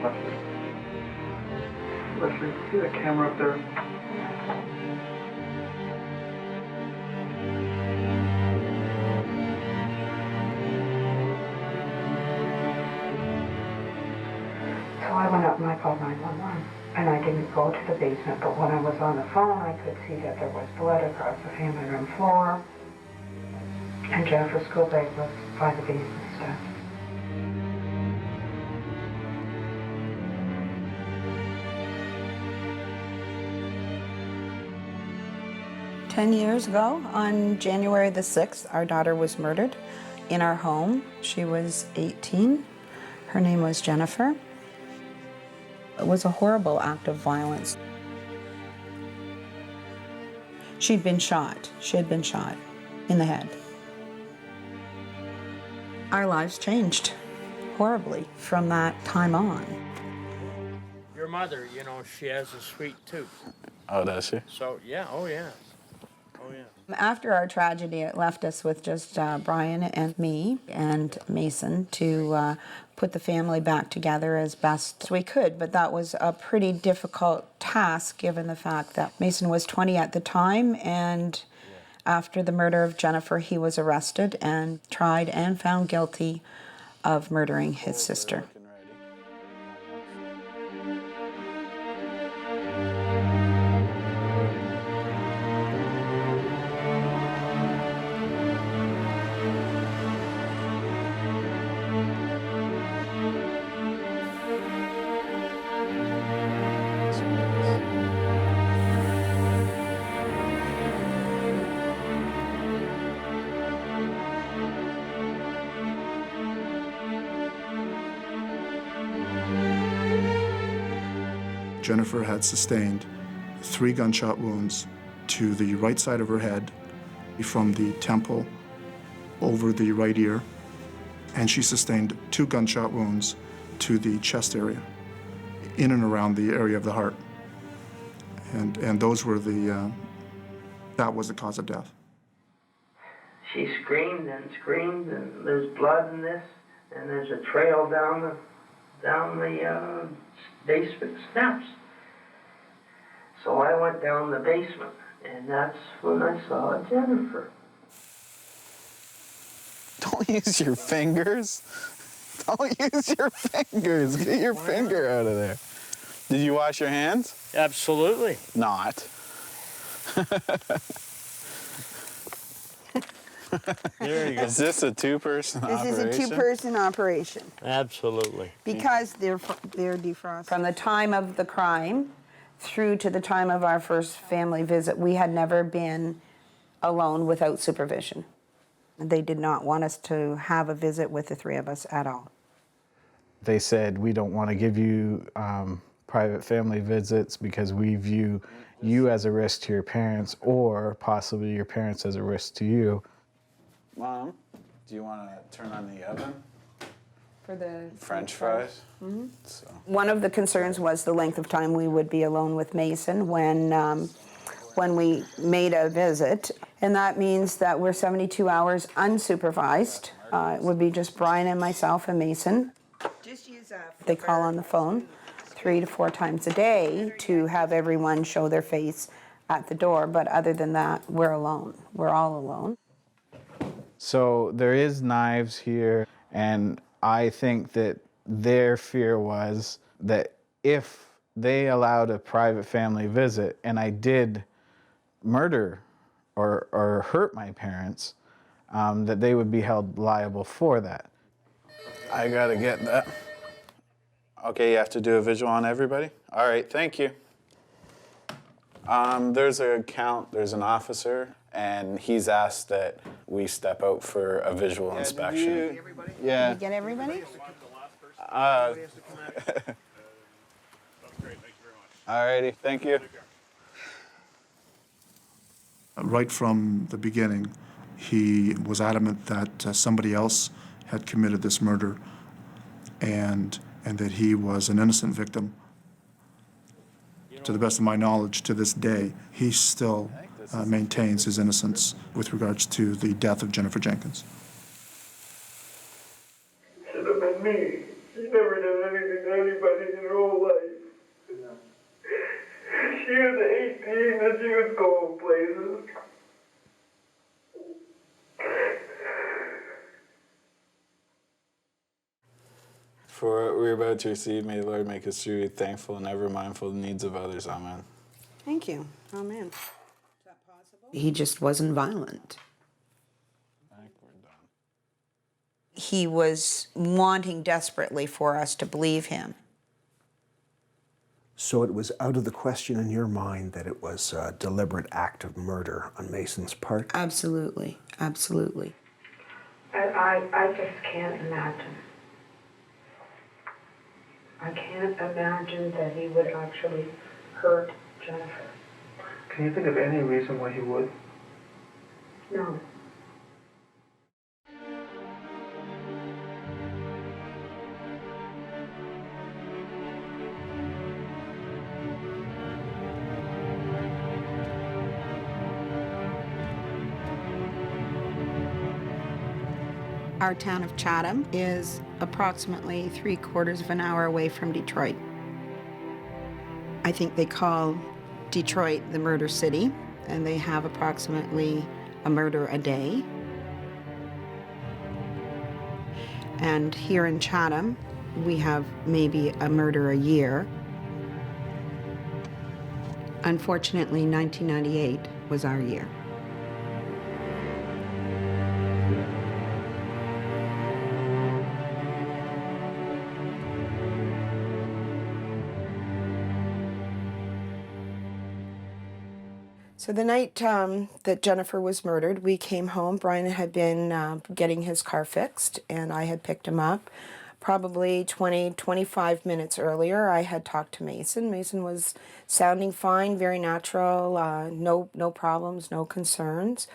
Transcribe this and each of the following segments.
Leslie. Leslie, see the camera up there? So I went up and I called 911. And I didn't go to the basement, but when I was on the phone, I could see that there was blood across the family room floor. And Jennifer's school bag was by the basement steps. Ten years ago, on January the 6th, our daughter was murdered in our home. She was 18. Her name was Jennifer. It was a horrible act of violence. She'd been shot. She had been shot in the head. Our lives changed horribly from that time on. Your mother, you know, she has a sweet tooth. Oh, does she? So, yeah, oh, yeah. Oh, yeah. After our tragedy, it left us with just Brian and me and Mason to put the family back together as best we could. But that was a pretty difficult task given the fact that Mason was 20 at the time, and after the murder of Jennifer, he was arrested and tried and found guilty of murdering his sister. Jennifer had sustained 3 gunshot wounds to the right side of her head, from the temple over the right ear, and she sustained 2 gunshot wounds to the chest area, in and around the area of the heart. And those were that was the cause of death. She screamed, and there's blood in this, and there's a trail down the basement steps. So I went down the basement, and that's when I saw Jennifer. Don't use your fingers. Don't use your fingers. Get your finger out of there. Did you wash your hands? Absolutely. Not. There you go. Is this a two-person operation? This is a two-person operation. Absolutely. Because they're defrosted. From the time of the crime through to the time of our first family visit, we had never been alone without supervision. They did not want us to have a visit with the 3 of us at all. They said, we don't want to give you private family visits because we view you as a risk to your parents, or possibly your parents as a risk to you. Mom, do you want to turn on the oven? For the French fries? Mm-hmm. So. One of the concerns was the length of time we would be alone with Mason when we made a visit. And that means that we're 72 hours unsupervised. It would be just Brian and myself and Mason. They call on the phone 3 to 4 times a day to have everyone show their face at the door. But other than that, we're alone. We're all alone. So there is knives here, and I think that their fear was that if they allowed a private family visit and I did murder or hurt my parents, that they would be held liable for that. I gotta get that. Okay, you have to do a visual on everybody? All right, thank you. There's there's an officer, and he's asked that we step out for a visual inspection. Did you get everybody? All righty, thank you. Right from the beginning, he was adamant that somebody else had committed this murder, and that he was an innocent victim. To the best of my knowledge, to this day, he still maintains his innocence with regards to the death of Jennifer Jenkins. Should have been me. She never did anything to anybody in her whole life. She was 18 and she was going places. For what we're about to receive, may the Lord make us truly thankful and ever mindful of the needs of others. Amen. Thank you. Amen. Is that possible? He just wasn't violent. I think we're done. He was wanting desperately for us to believe him. So it was out of the question in your mind that it was a deliberate act of murder on Mason's part? Absolutely. Absolutely. I just can't imagine. I can't imagine that he would actually hurt Jennifer. Can you think of any reason why he would? No. Our town of Chatham is approximately 3/4 of an hour away from Detroit. I think they call Detroit the murder city, and they have approximately a murder a day. And here in Chatham, we have maybe a murder a year. Unfortunately, 1998 was our year. So the night that Jennifer was murdered, we came home. Brian had been getting his car fixed, and I had picked him up. Probably 25 minutes earlier, I had talked to Mason. Mason was sounding fine, very natural, no problems, no concerns.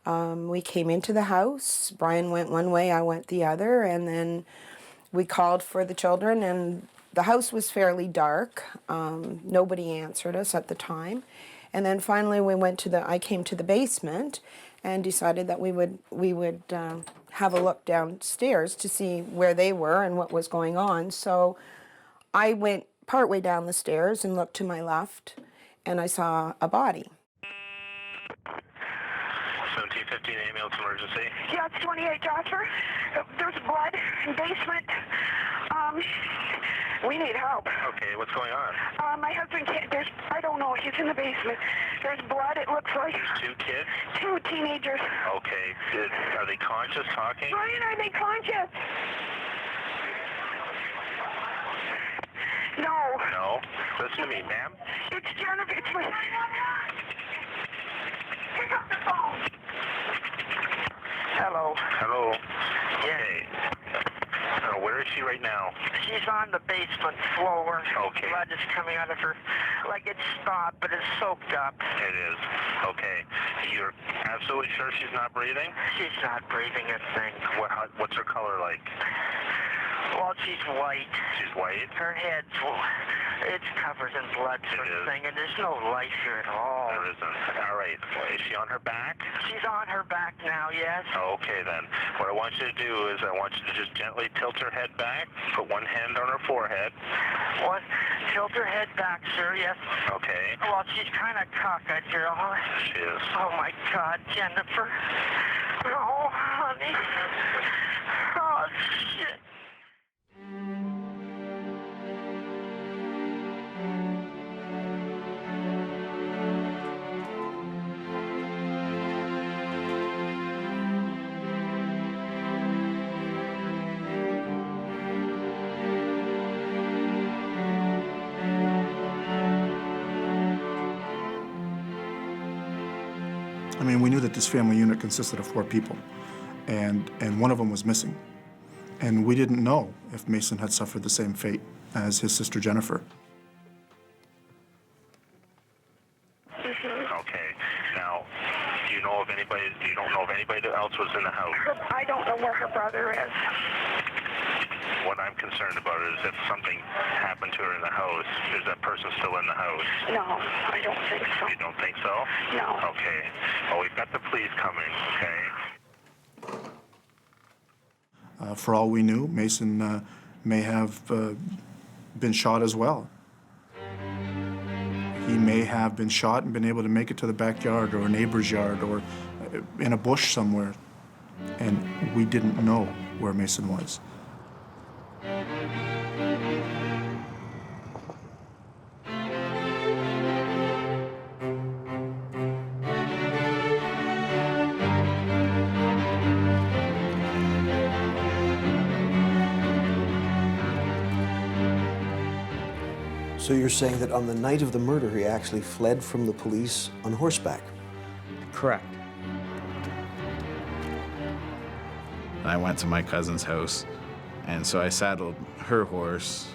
We came into the house. Brian went one way, I went the other, and then we called for the children, and the house was fairly dark. Nobody answered us at the time. And then finally I came to the basement and decided that we would have a look downstairs to see where they were and what was going on. So I went partway down the stairs and looked to my left, and I saw a body. 1715 ambulance emergency. Yeah, it's 28 Jasper. There's blood in basement. We need help. Okay, what's going on? My husband can't, I don't know, he's in the basement. There's blood, it looks like. Two kids? Two teenagers. Okay, are they conscious, talking? Brian, are they conscious? No. No? Listen to me, ma'am. It's Jennifer, it's my... Pick up the phone. Hello. Hello. Okay. Where is she right now? She's on the basement floor. Okay. Blood is coming out of her, like it's stopped, but it's soaked up. It is. Okay. You're absolutely sure she's not breathing? She's not breathing a thing. What's her color like? Well, she's white. She's white? Her head's, it's covered in blood sort of thing, and there's no life here at all. There isn't. All right. Is she on her back? She's on her back now, yes. Okay, then. What I want you to do is I want you to just gently tilt her head back, put one hand on her forehead. What? Tilt her head back, sir, yes. Okay. Well, she's kind of cockeyed here. Oh, She is. oh, my God, Jennifer. Oh, honey. Oh, shit. I mean, we knew that this family unit consisted of 4 people, and one of them was missing. And we didn't know if Mason had suffered the same fate as his sister Jennifer. Okay. Now, you don't know if anybody else was in the house? I don't know where her brother is. What I'm concerned about is if something happened to her in the house, is that person still in the house? No, I don't think so. You don't think so? No. Okay. Well, we've got the police coming, okay? For all we knew, Mason may have been shot as well. He may have been shot and been able to make it to the backyard or a neighbor's yard or in a bush somewhere, and we didn't know where Mason was. So you're saying that on the night of the murder, he actually fled from the police on horseback? Correct. I went to my cousin's house, and so I saddled her horse.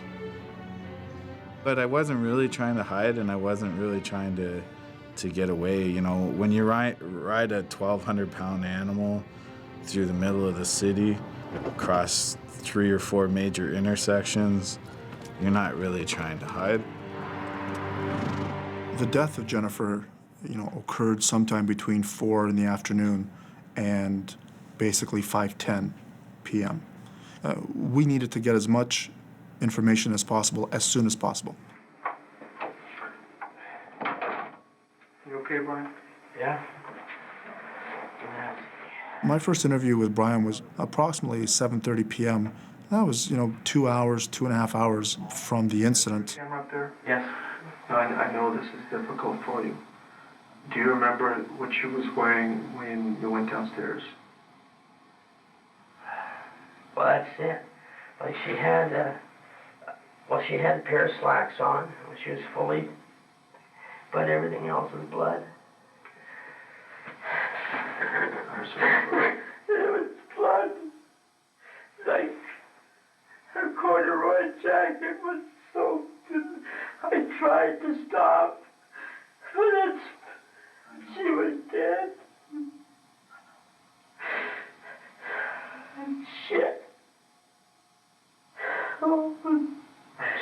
But I wasn't really trying to hide, and I wasn't really trying to get away. You know, when you ride a 1,200-pound animal through the middle of the city, across 3 or 4 major intersections, you're not really trying to hide. The death of Jennifer, occurred sometime between 4 in the afternoon and basically 5:10 p.m. We needed to get as much information as possible as soon as possible. You okay, Brian? Yeah. My first interview with Brian was approximately 7:30 p.m. That was, 2 hours, 2.5 hours from the incident. Camera up there? Yes. No, I know this is difficult for you. Do you remember what she was wearing when you went downstairs? Well, that's it. Like she had a pair of slacks on. She was fully, but everything else was blood. I'm sorry. It was blood. Like her corduroy jacket was soaked. I tried to stop, but she was dead. Shit. Oh. I'm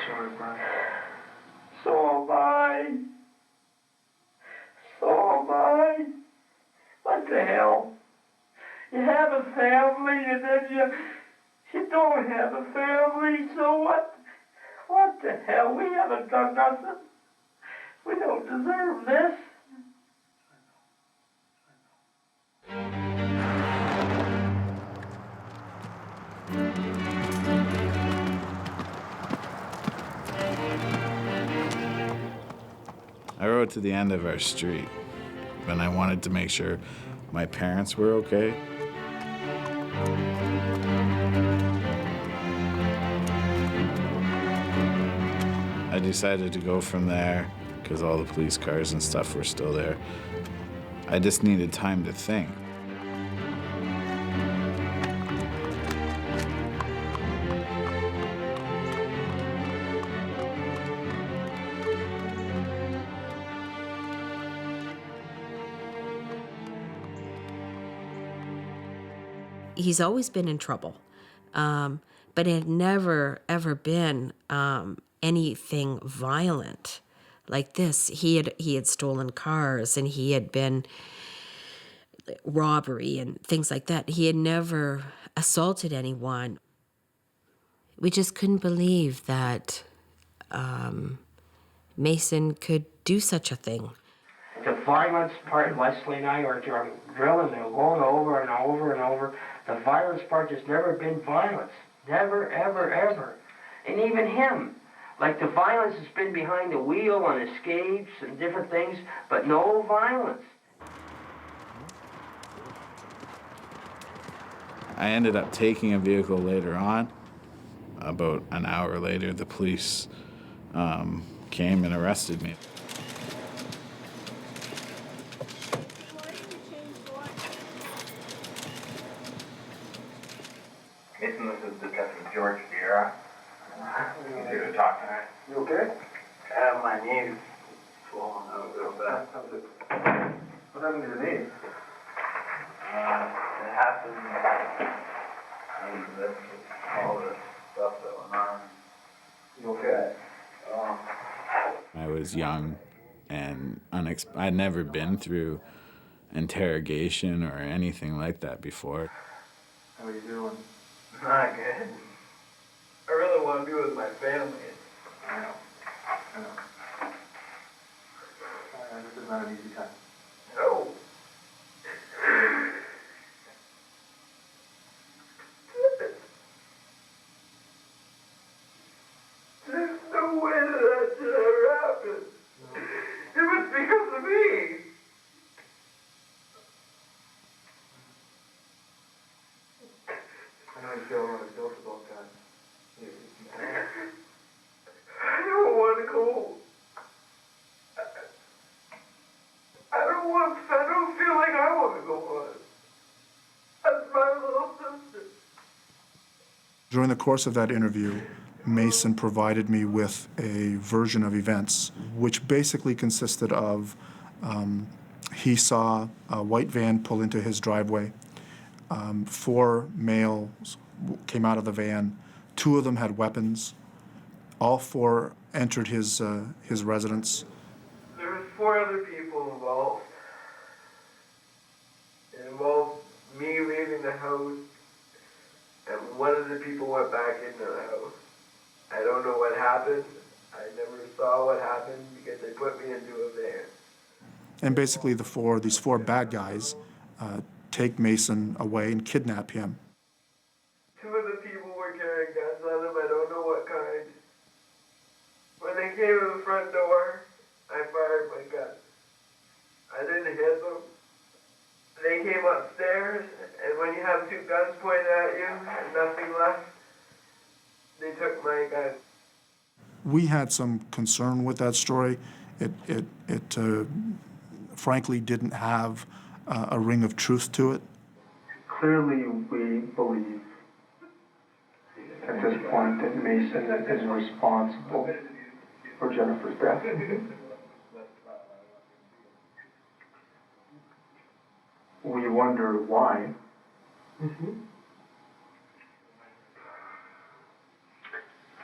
sorry, Brian. So am I. So am I. What the hell? You have a family and then you don't have a family, so what? What the hell? We haven't done nothing. We don't deserve this. I rode to the end of our street, and I wanted to make sure my parents were okay. I decided to go from there because all the police cars and stuff were still there. I just needed time to think. He's always been in trouble, but it had never, ever been anything violent like this. He had stolen cars, and he had been robbery and things like that. He had never assaulted anyone. We just couldn't believe that Mason could do such a thing. The violence part, Leslie and I were drilling and going over and over and over. The violence part has never been violence. Never, ever, ever. And even him. Like the violence has been behind the wheel on escapes and different things, but no violence. I ended up taking a vehicle later on. About an hour later, the police came and arrested me. Mason, this is Detective George Vieira. I'm here to talk tonight. You okay? My knee's swollen out a little bit. What happened to your knee? It happened with all this stuff that went on. You okay? I was young and I'd never been through interrogation or anything like that before. How are you doing? Not good. I really want to be with my family. I know. This is not an easy time. No. There's no way that should ever happen. It was because of me. I know you feel guilt about that. I don't want to go. I don't feel like I want to go on. That's my little sister. During the course of that interview, Mason provided me with a version of events, which basically consisted of he saw a white van pull into his driveway. 4 males came out of the van. 2 of them had weapons. All 4 entered his residence. There was 4 other people involved. It involved me leaving the house, and one of the people went back into the house. I don't know what happened. I never saw what happened because they put me into a van. And basically these 4 bad guys take Mason away and kidnap him. 2 of the people were carrying guns on them. I don't know what kind. When they came to the front door, I fired my gun. I didn't hit them. They came upstairs, and when you have 2 guns pointed at you and nothing left, they took my gun. We had some concern with that story. It frankly didn't have a ring of truth to it. Clearly, we believe at this point that Mason is responsible for Jennifer's death. We wonder why.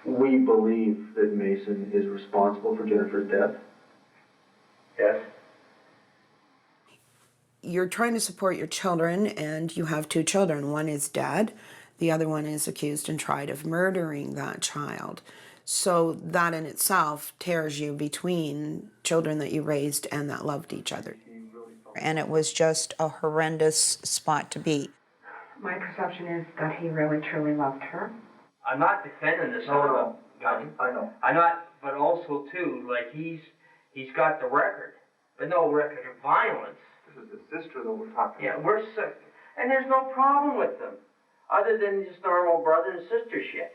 We believe that Mason is responsible for Jennifer's death. Yes. You're trying to support your children, and you have 2 children. One is dead. The other one is accused and tried of murdering that child. So that in itself tears you between children that you raised and that loved each other. And it was just a horrendous spot to be. My perception is that he really truly loved her. I'm not defending this gun. I know. I'm not, but also too, like he's got the record, but no record of violence. This is the sister that we're talking Yeah, about. we're sick, and there's no problem with them, other than just normal brother and sister shit.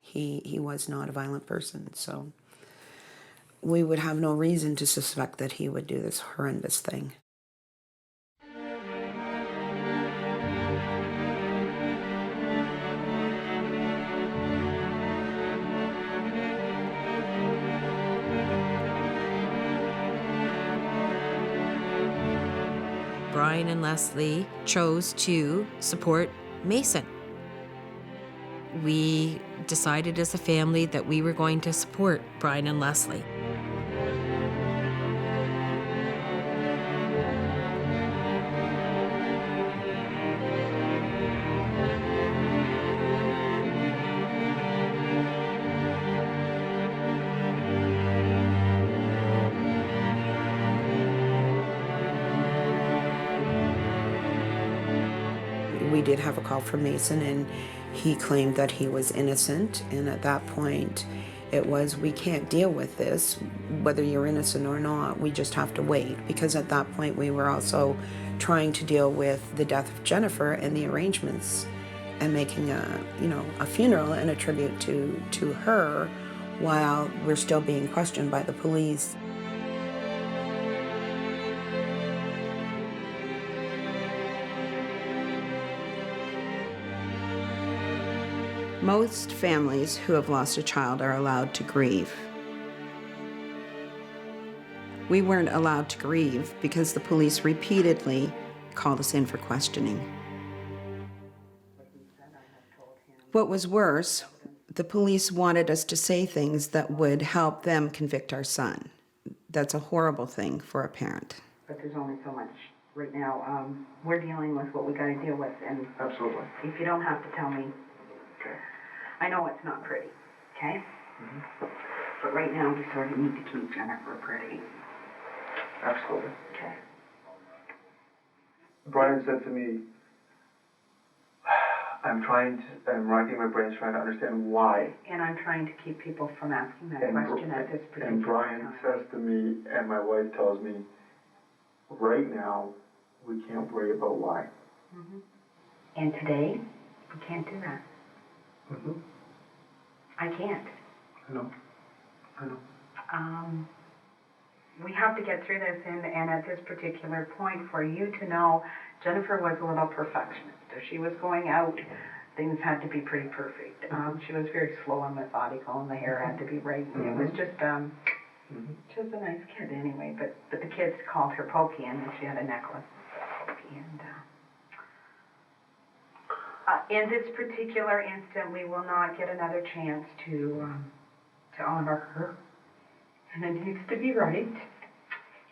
He was not a violent person, so we would have no reason to suspect that he would do this horrendous thing. Brian and Leslie chose to support Mason. We decided as a family that we were going to support Brian and Leslie. We did have a call from Mason, and he claimed that he was innocent, and at that point it was, we can't deal with this, whether you're innocent or not, we just have to wait, because at that point we were also trying to deal with the death of Jennifer and the arrangements and making a funeral and a tribute to her while we're still being questioned by the police. Most families who have lost a child are allowed to grieve. We weren't allowed to grieve because the police repeatedly called us in for questioning. What was worse, the police wanted us to say things that would help them convict our son. That's a horrible thing for a parent. But there's only so much right now. We're dealing with what we got to deal with, and Absolutely. if you don't have to tell me, Okay. I know it's not pretty, okay? But right now, we sort of need to keep Jennifer pretty. Absolutely. Okay. Brian said to me, I'm racking my brains trying to understand why. And I'm trying to keep people from asking that question at this particular And Brian time. says to me, and my wife tells me, right now, we can't worry about why. Mm-hmm. And today, we can't do that. Mm-hmm. I can't. I know. We have to get through this, and at this particular point, for you to know, Jennifer was a little perfectionist. If she was going out, things had to be pretty perfect. She was very slow and methodical, and the hair had to be right. And it was just, she was a nice kid anyway, but the kids called her Pokey, and she had a necklace of Pokey. And in this particular instant, we will not get another chance to honor her. And it needs to be right.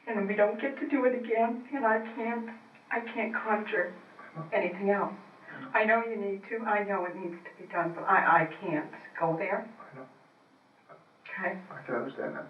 And we don't get to do it again. And I can't conjure anything else. I know you need to. I know it needs to be done, but I can't go there. I know. Okay? I can understand that.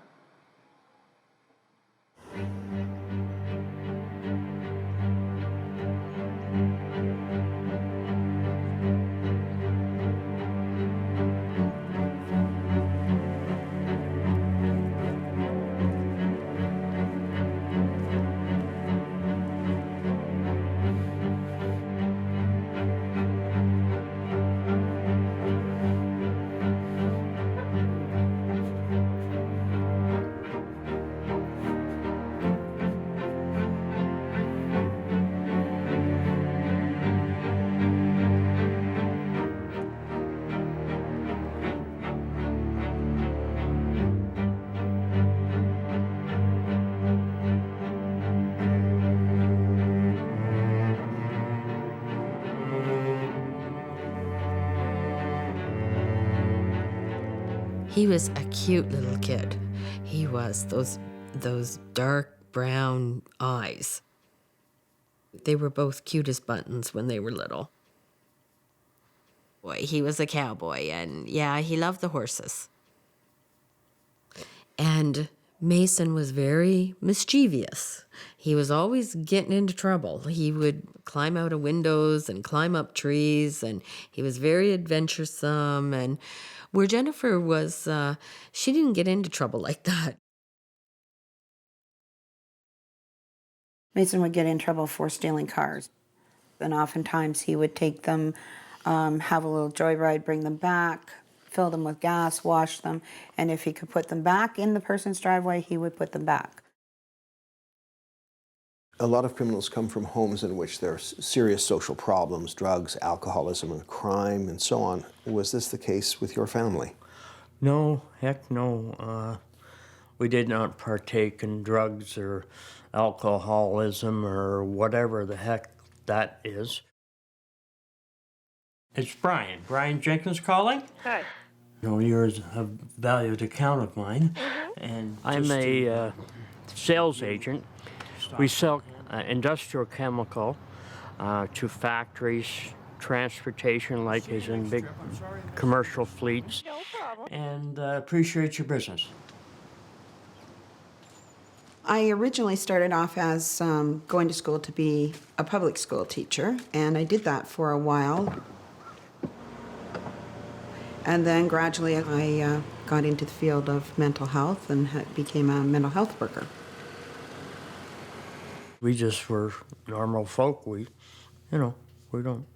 He was a cute little kid. He was, those dark brown eyes. They were both cute as buttons when they were little. Boy, he was a cowboy, and yeah, he loved the horses. And Mason was very mischievous. He was always getting into trouble. He would climb out of windows and climb up trees, and he was very adventuresome. And where Jennifer was, she didn't get into trouble like that. Mason would get in trouble for stealing cars. And oftentimes he would take them, have a little joyride, bring them back, fill them with gas, wash them, and if he could put them back in the person's driveway, he would put them back. A lot of criminals come from homes in which there are serious social problems, drugs, alcoholism, and crime, and so on. Was this the case with your family? No, heck no. We did not partake in drugs or alcoholism or whatever the heck that is. It's Brian. Brian Jenkins calling. Hi. No, you're a valued account of mine. And I'm a sales agent. We sell industrial chemical to factories, transportation, like is in big commercial fleets. No problem. And appreciate your business. I originally started off as going to school to be a public school teacher, and I did that for a while. And then gradually I got into the field of mental health and became a mental health worker. We just were normal folk. We don't.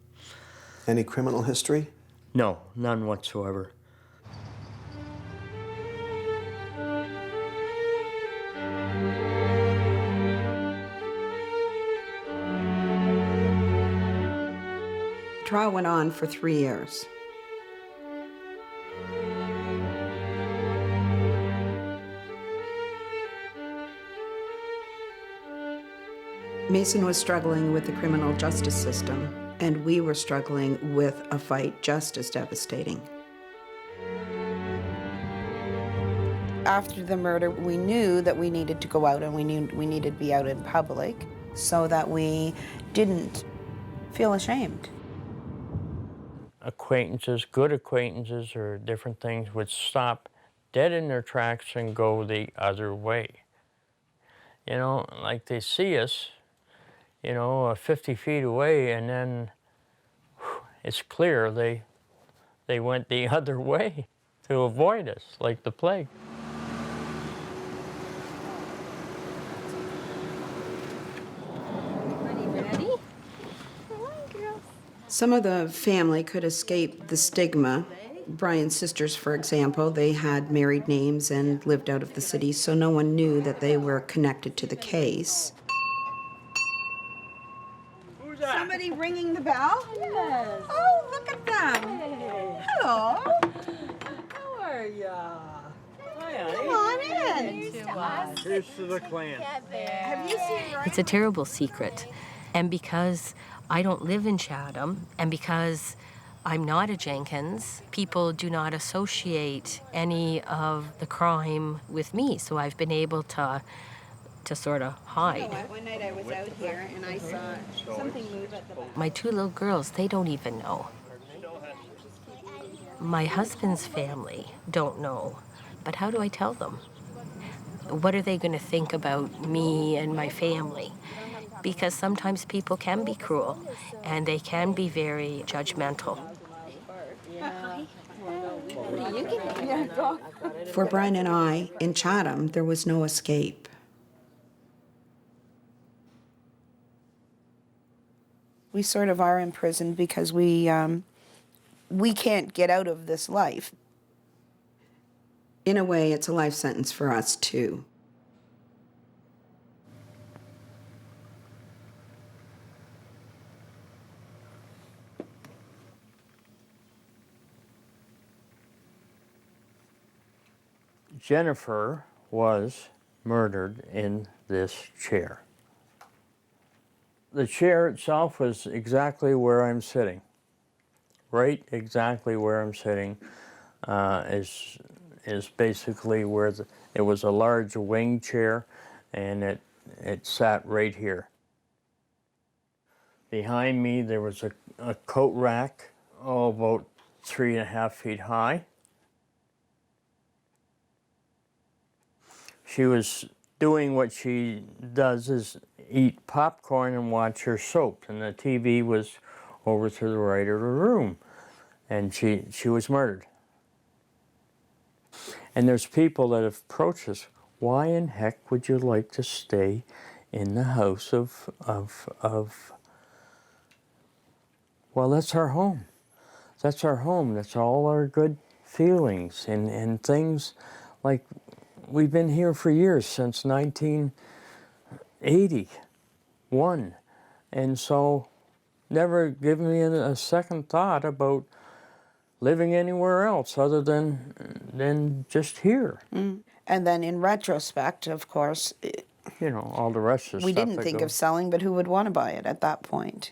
Any criminal history? No, none whatsoever. The trial went on for 3 years. Mason was struggling with the criminal justice system, and we were struggling with a fight just as devastating. After the murder, we knew that we needed to go out, and we knew we needed to be out in public so that we didn't feel ashamed. Acquaintances, good acquaintances or different things would stop dead in their tracks and go the other way. You know, like they see us, you know, 50 feet away, and then it's clear they went the other way to avoid us, like the plague. Ready? Come on, girls. Some of the family could escape the stigma. Brian's sisters, for example, they had married names and lived out of the city, so no one knew that they were connected to the case. Who's that? Somebody ringing the bell? Yes. Oh, look at them. Hey. Hello. How are ya? Come on in. Here's to the clan. Have you seen Ryan? It's a terrible secret. And because I don't live in Chatham, and because I'm not a Jenkins, people do not associate any of the crime with me. So I've been able to sort of hide. One night I was out here and I saw something move at the back. My two little girls, they don't even know. My husband's family don't know. But how do I tell them? What are they going to think about me and my family? Because sometimes people can be cruel and they can be very judgmental. For Brian and I, in Chatham, there was no escape. We sort of are imprisoned because we can't get out of this life. In a way, it's a life sentence for us, too. Jennifer was murdered in this chair. The chair itself was exactly where I'm sitting. Right exactly where I'm sitting is basically where it was a large wing chair, and it sat right here. Behind me there was a coat rack, about 3.5 feet high. She was doing what she does, is eat popcorn and watch her soap, and the TV was over to the right of the room, and she was murdered. And there's people that have approached us, why in heck would you like to stay in the house of well, that's our home. That's our home. That's all our good feelings and things. Like, we've been here for years, since 1981. And so, never given me a second thought about living anywhere else other than just here. Mm. And then in retrospect, of course, you know, all the rest of the we stuff didn't that think goes. of selling, but who would want to buy it at that point?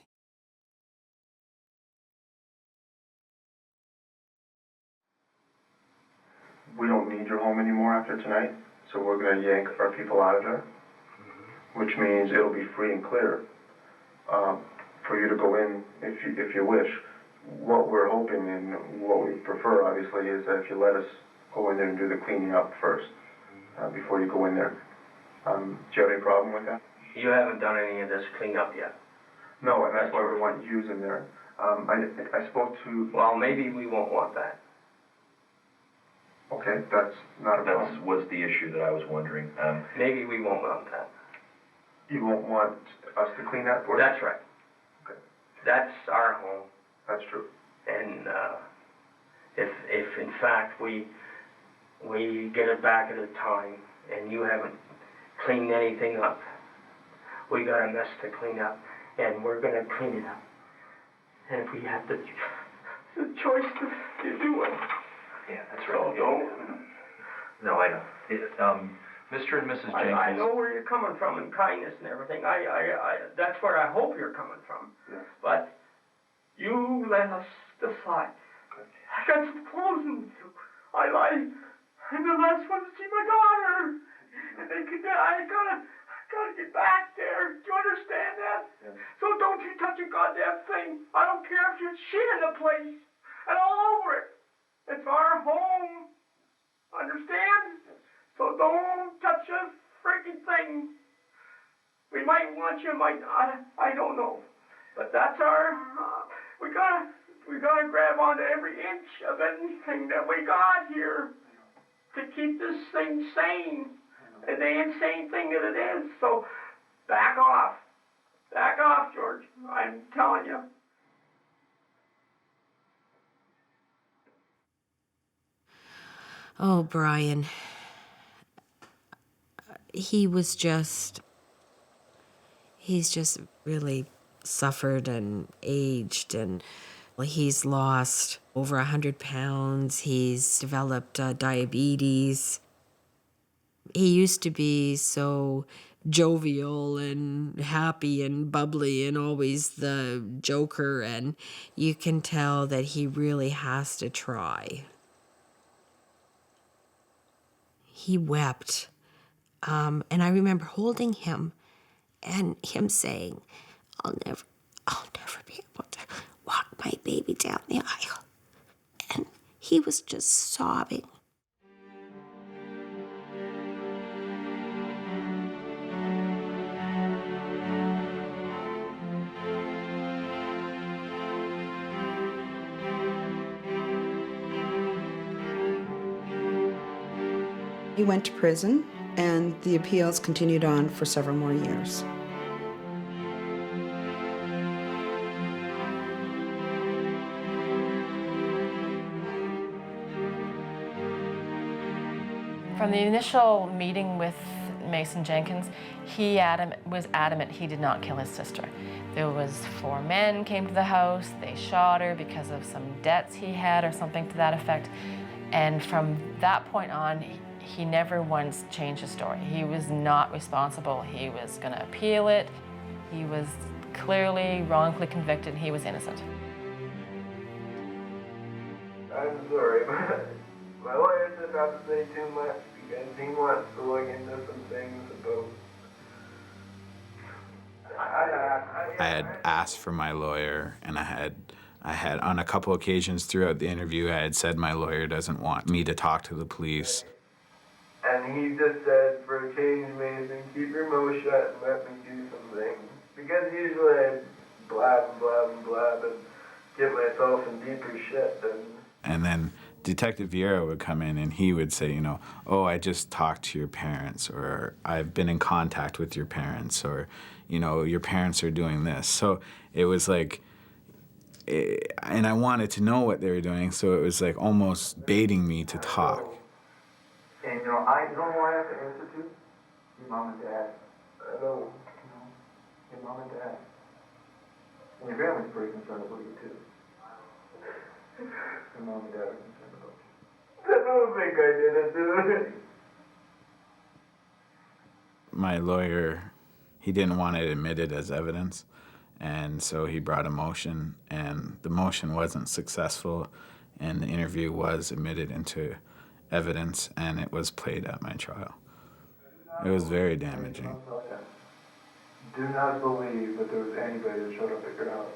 We don't need your home anymore after tonight, so we're going to yank our people out of there, which means it'll be free and clear for you to go in if you wish. What we're hoping and what we prefer, obviously, is that if you let us go in there and do the cleaning up first before you go in there. Do you have any problem with that? You haven't done any of this cleanup yet. No, and that's why we want you in there. I spoke to... Well, maybe we won't want that. Okay, that's not a problem. That was the issue that I was wondering. Maybe we won't want that. You won't want us to clean that for you? That's right. Okay. That's our home. That's true. And if in fact we get it back at a time and you haven't cleaned anything up, we got a mess to clean up, and we're going to clean it up. And if we have the choice to do it. Yeah, that's right. No, I know. Mr. and Mrs. Jenkins. I know where you're coming from and kindness and everything. I that's where I hope you're coming from. Yeah. But you let us decide. I got some clothes in the I I'm the last one to see my daughter. And I gotta get back there. Do you understand that? Yeah. So don't you touch a goddamn thing. I don't care if you shit in the place and all over it. It's our home. Understand? So don't touch a freaking thing. We might want you, might not. I don't know. But that's our, we gotta grab onto every inch of anything that we got here to keep this thing sane. The insane thing that it is. So back off. Back off, George. I'm telling you. Oh, Brian. He's just really suffered and aged, and he's lost over 100 pounds. He's developed diabetes. He used to be so jovial and happy and bubbly and always the joker, and you can tell that he really has to try. He wept. And I remember holding him and him saying, I'll never be able to walk my baby down the aisle. And he was just sobbing. He went to prison, and the appeals continued on for several more years. From the initial meeting with Mason Jenkins, he was adamant he did not kill his sister. There was 4 men came to the house. They shot her because of some debts he had or something to that effect. And from that point on, he never once changed his story. He was not responsible. He was going to appeal it. He was clearly wrongfully convicted. He was innocent. I'm sorry, but my lawyer said not to say too much because he wants to look into some things about. I had asked for my lawyer, and I had on a couple occasions throughout the interview, I had said my lawyer doesn't want me to talk to the police. And he just said, for a change, Mason, keep your mouth shut and let me do some things. Because usually I blab and blab and blab and get myself in deeper shit. And then Detective Vieira would come in and he would say, oh, I just talked to your parents, or I've been in contact with your parents, or, your parents are doing this. So it was like, and I wanted to know what they were doing, so it was like almost baiting me to talk. And you know who I have to answer to? Your mom and dad. I know. Your mom and dad. And your family's pretty concerned about you too. Your mom and dad are concerned about you. I don't think I did it, dude. My lawyer, he didn't want it admitted as evidence, and so he brought a motion, and the motion wasn't successful, and the interview was admitted into evidence, and it was played at my trial. It was very damaging. Do not believe that there was anybody that showed up at your house.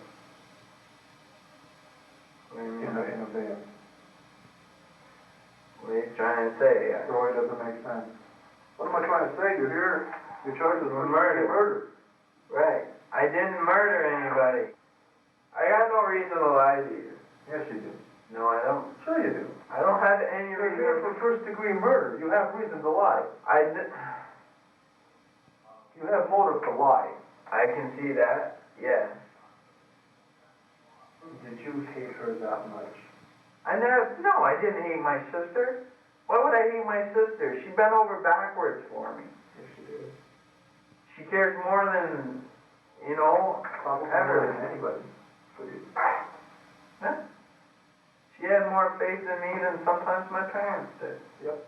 In a van. What are you trying to say? The story doesn't make sense. What am I trying to say? You're here. Your charges were murder. Right. I didn't murder anybody. I got no reason to lie to you. Yes, you do. No, I don't. Sure you do. I don't have any reason. You're here for first-degree murder. You have reason to lie. You have motive to lie. I can see that, yes. Did you hate her that much? No, I didn't hate my sister. Why would I hate my sister? She bent over backwards for me. Yes, she did. She cares more than, probably ever more than anybody for you. Huh? She had more faith in me than sometimes my parents did. Yep.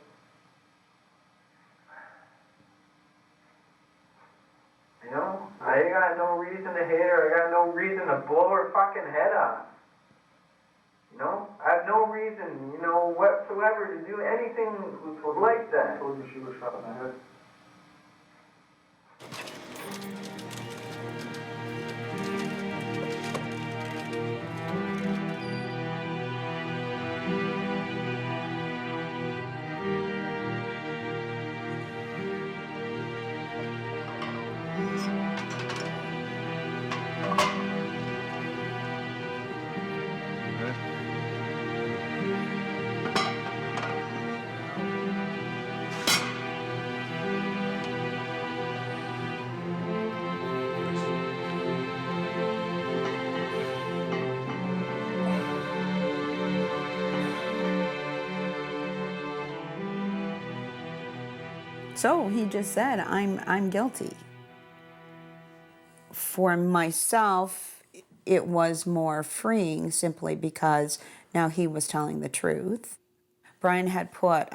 I got no reason to hate her. I got no reason to blow her fucking head off. I have no reason, whatsoever to do anything like that. I told you she was shot in the head. So he just said, I'm guilty. For myself, it was more freeing simply because now he was telling the truth. Brian had put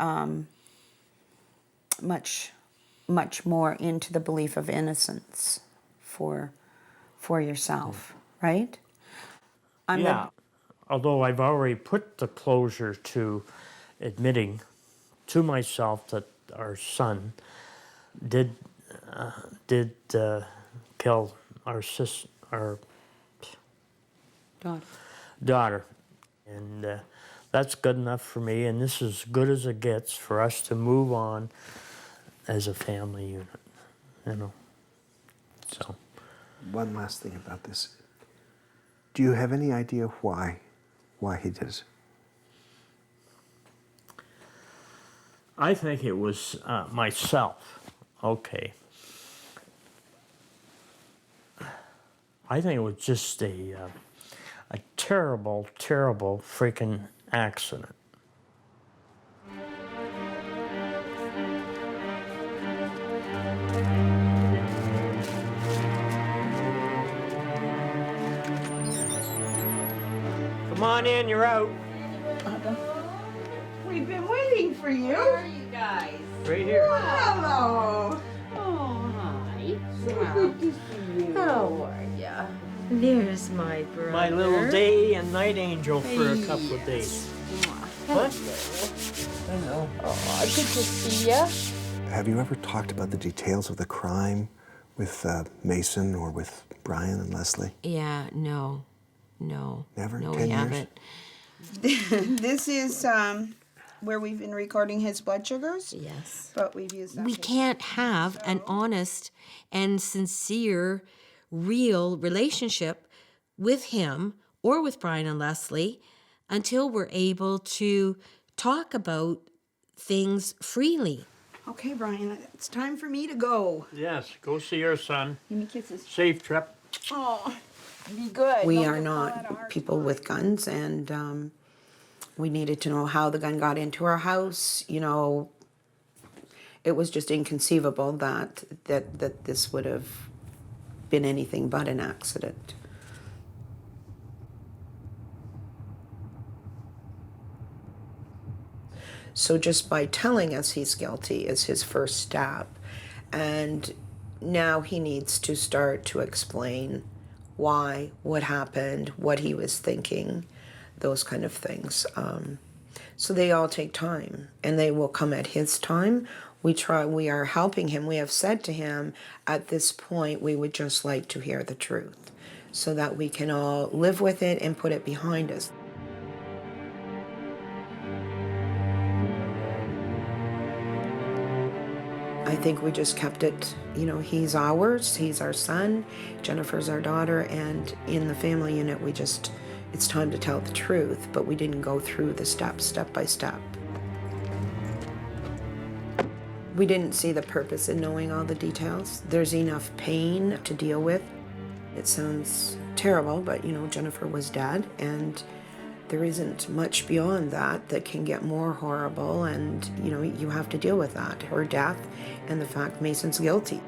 much more into the belief of innocence for yourself, right? Although I've already put the closure to admitting to myself that our son did kill our daughter, and that's good enough for me. And this is as good as it gets for us to move on as a family unit, you know. So, one last thing about this: do you have any idea why he did it? I think it was myself. Okay. I think it was just a terrible, terrible freaking accident. Come on in, you're out. We've been waiting for you. Where are you guys? Right here. Oh, hello. Oh, hi. So good to see you. How are ya? There's my brother. My little day and night angel for a couple of days. What? Hello. Oh, good to see ya. Have you ever talked about the details of the crime with Mason or with Brian and Leslie? Yeah, no. Never? No, 10 we years? haven't. This is where we've been recording his blood sugars. Yes. But we've used that. We can't have an honest and sincere, real relationship with him or with Brian and Leslie until we're able to talk about things freely. Okay, Brian, it's time for me to go. Yes, go see your son. Give me kisses. Safe trip. Oh, be good. We Don't are get not caught at a hard people with guns, and we needed to know how the gun got into our house. You know, it was just inconceivable that this would have been anything but an accident. So just by telling us he's guilty is his first step, and now he needs to start to explain why, what happened, what he was thinking, those kind of things. So they all take time, and they will come at his time. We are helping him. We have said to him, at this point, we would just like to hear the truth so that we can all live with it and put it behind us. I think we just kept it, you know, he's ours, he's our son, Jennifer's our daughter, and in the family unit, it's time to tell the truth, but we didn't go through the steps, step by step. We didn't see the purpose in knowing all the details. There's enough pain to deal with. It sounds terrible, but, you know, Jennifer was dead, and there isn't much beyond that can get more horrible, and, you know, you have to deal with that. Her death and the fact Mason's guilty.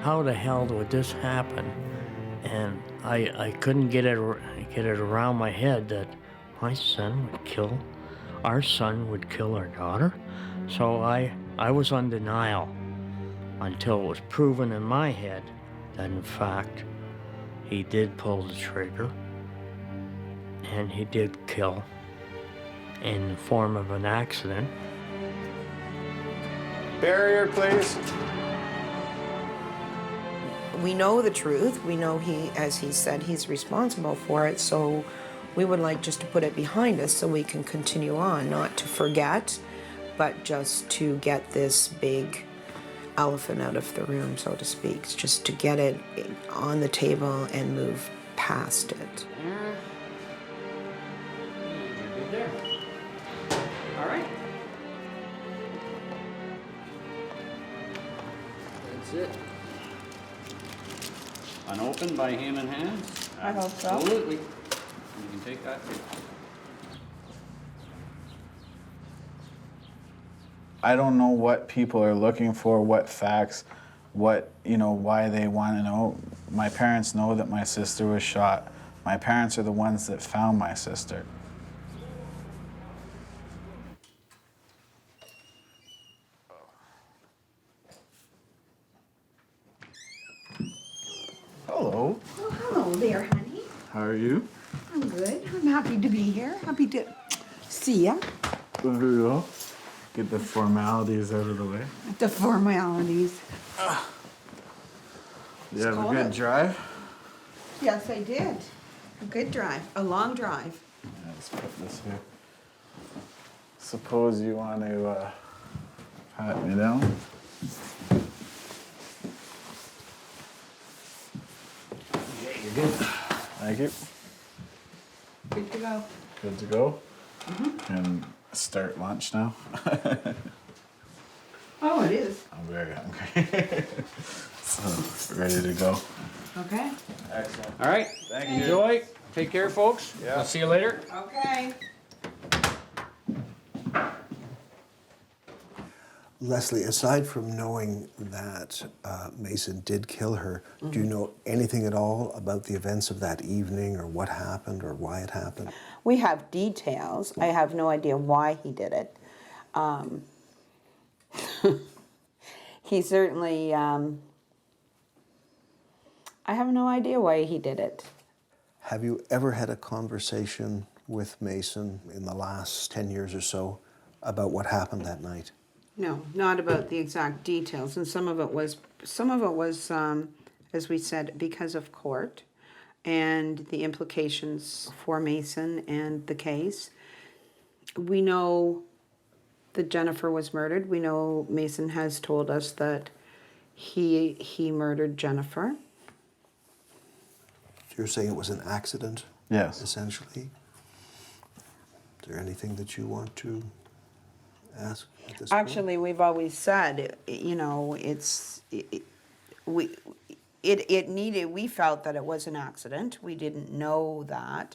How the hell would this happen? And I couldn't get it around my head that our son would kill our daughter. So I was on denial until it was proven in my head that in fact he did pull the trigger and he did kill in the form of an accident. Barrier, please. We know the truth. We know as he said, he's responsible for it. So we would like just to put it behind us so we can continue on, not to forget, but just to get this big elephant out of the room, so to speak, just to get it on the table and move past it. Good there. All right. That's it. Unopened by human hands? I hope so. Absolutely. You can take that. I don't know what people are looking for, what facts, what, why they want to know. My parents know that my sister was shot. My parents are the ones that found my sister. Hello. Oh, hello there, honey. How are you? I'm good. I'm happy to be here. Happy to see ya. There we go. Get the formalities out of the way. The formalities. You have a good drive? Yes, I did. A good drive. A long drive. Yeah, let's put this here. Suppose you want to pat me down? Yeah, you're good. Thank you. Good to go. Good to go? Can start lunch now? Oh, it is. I'm very hungry. So, ready to go. Okay. Excellent. All right. Thank you. Enjoy. Take care, folks. Yeah. I'll see you later. Okay. Leslie, aside from knowing that Mason did kill her, do you know anything at all about the events of that evening or what happened or why it happened? We have details. I have no idea why he did it. He certainly, I have no idea why he did it. Have you ever had a conversation with Mason in the last 10 years or so about what happened that night? No, not about the exact details, and some of it was, as we said, because of court and the implications for Mason and the case. We know that Jennifer was murdered. We know Mason has told us that he murdered Jennifer. So you're saying it was an accident? Yes. Essentially? Is there anything that you want to ask at this Actually, we've always said, we felt that it was an accident. We didn't know that.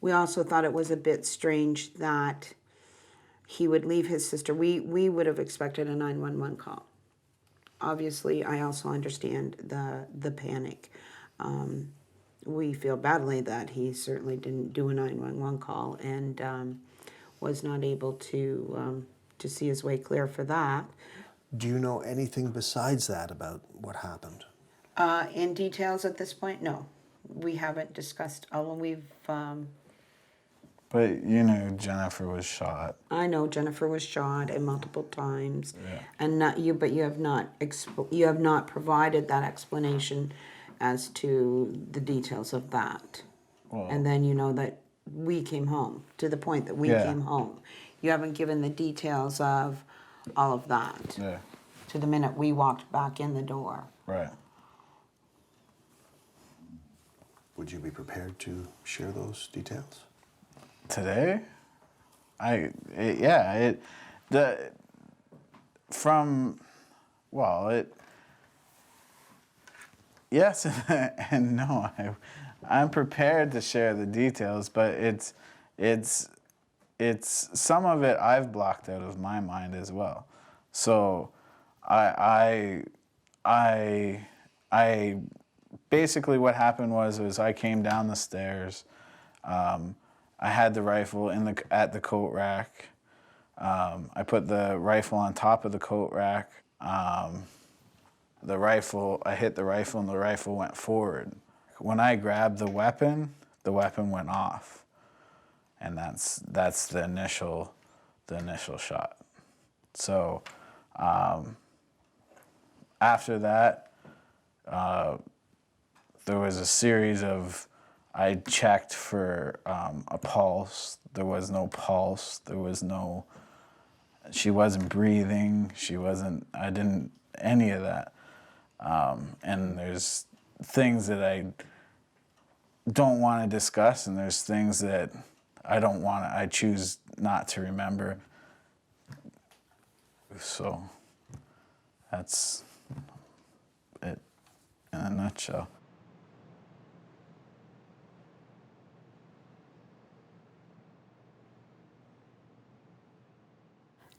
We also thought it was a bit strange that he would leave his sister. We would have expected a 911 call. Obviously, I also understand the panic. We feel badly that he certainly didn't do a 911 call and was not able to see his way clear for that. Do you know anything besides that about what happened? In details at this point, no. We haven't discussed, although we've... But you knew Jennifer was shot. I know Jennifer was shot and multiple times, Yeah. and but you have not provided that explanation as to the details of that. Well, And then you know that we came home, to the point that we Yeah. came home. You haven't given the details of all of that yeah, to the minute we walked back in the door. right. Would you be prepared to share those details? Today? Yes and no. I'm prepared to share the details, but it's some of it I've blocked out of my mind as well. So I basically what happened was I came down the stairs. I had the rifle at the coat rack. I put the rifle on top of the coat rack. I hit the rifle and the rifle went forward. When I grabbed the weapon went off. And that's the initial shot. So after that, there was a series of, I checked for a pulse. There was no pulse. She wasn't breathing. I didn't, any of that. And there's things that I don't want to discuss, and there's things that I choose not to remember. So that's it in a nutshell.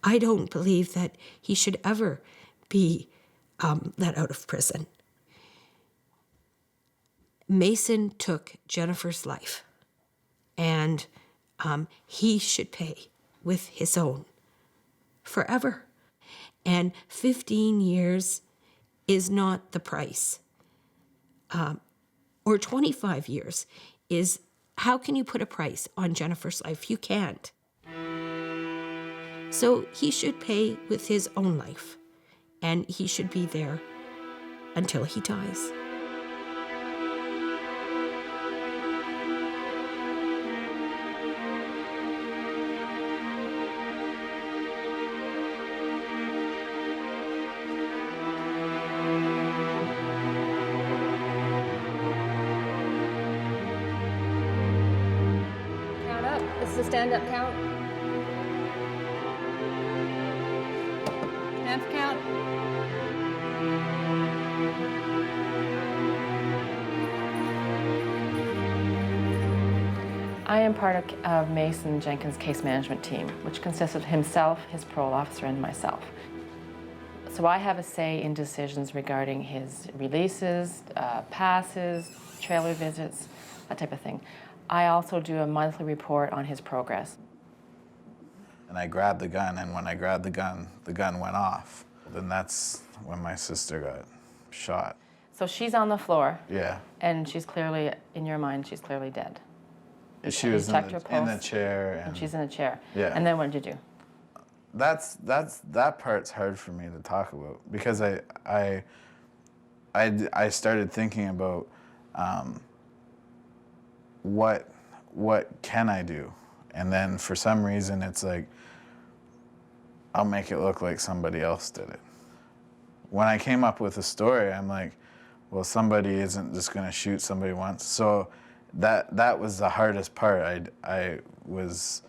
I don't believe that he should ever be let out of prison. Mason took Jennifer's life, and he should pay with his own forever. And 15 years is not the price. Or 25 years is, how can you put a price on Jennifer's life? You can't. So he should pay with his own life, and he should be there until he dies. Count up. This is a stand-up count. Half count. I am part of Mason Jenkins' case management team, which consists of himself, his parole officer, and myself. So I have a say in decisions regarding his releases, passes, trailer visits, that type of thing. I also do a monthly report on his progress. And I grabbed the gun, and when I grabbed the gun went off. Then that's when my sister got shot. So she's on the floor. Yeah. And she's clearly, in your mind, she's clearly dead. She was in the chair. And she's in a chair. Yeah. And then what did you do? That part's hard for me to talk about, because I started thinking about what can I do, and then for some reason it's like, I'll make it look like somebody else did it. When I came up with a story, I'm like, well, somebody isn't just going to shoot somebody once. So that was the hardest part. I was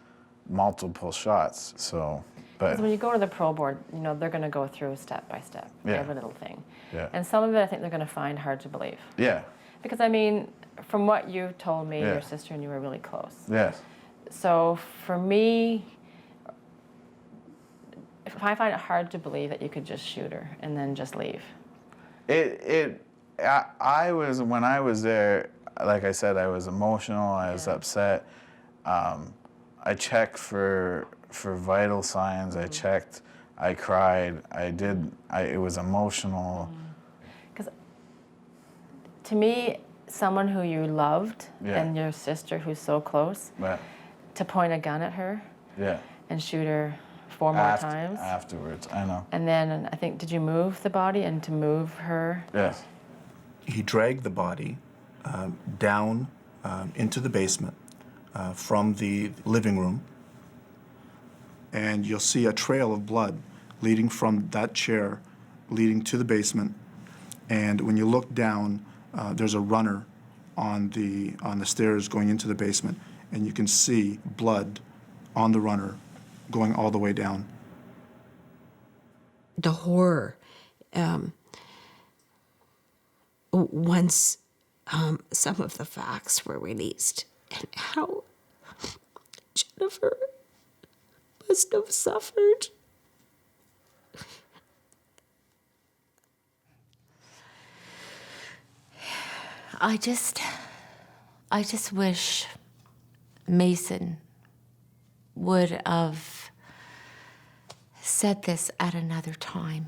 multiple shots. So, but because when you go to the parole board, you know, they're going to go through step by step, every little thing. Yeah. And some of it I think they're going to find hard to believe. Yeah. Because I mean, from what you told me, Yeah. your sister and you were really close. Yes. So for me, I find it hard to believe that you could just shoot her and then just leave. I was, when I was there, like I said, I was emotional, I was upset. I checked for vital signs, I checked, I cried, it was emotional. Because to me, someone who you loved and your sister who's so close, to point a gun at her and shoot her 4 more times. Afterwards, I know. And then I think, did you move the body and to move her? Yes. He dragged the body down into the basement from the living room, and you'll see a trail of blood leading from that chair, leading to the basement. And when you look down, there's a runner on the stairs going into the basement, and you can see blood on the runner going all the way down. The horror. Once some of the facts were released, and how Jennifer must have suffered. I just wish Mason would have said this at another time.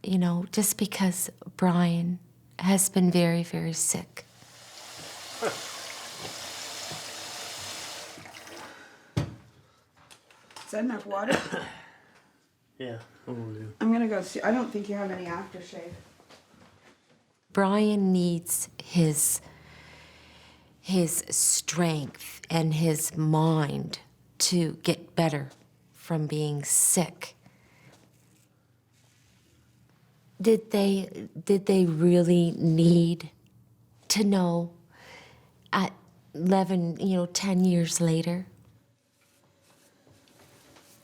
You know, just because Brian has been very, very sick. Is that enough water? Yeah, I will do. I'm gonna go see. I don't think you have any aftershave. Brian needs his strength and his mind to get better from being sick. Did they really need to know at 11, 10 years later?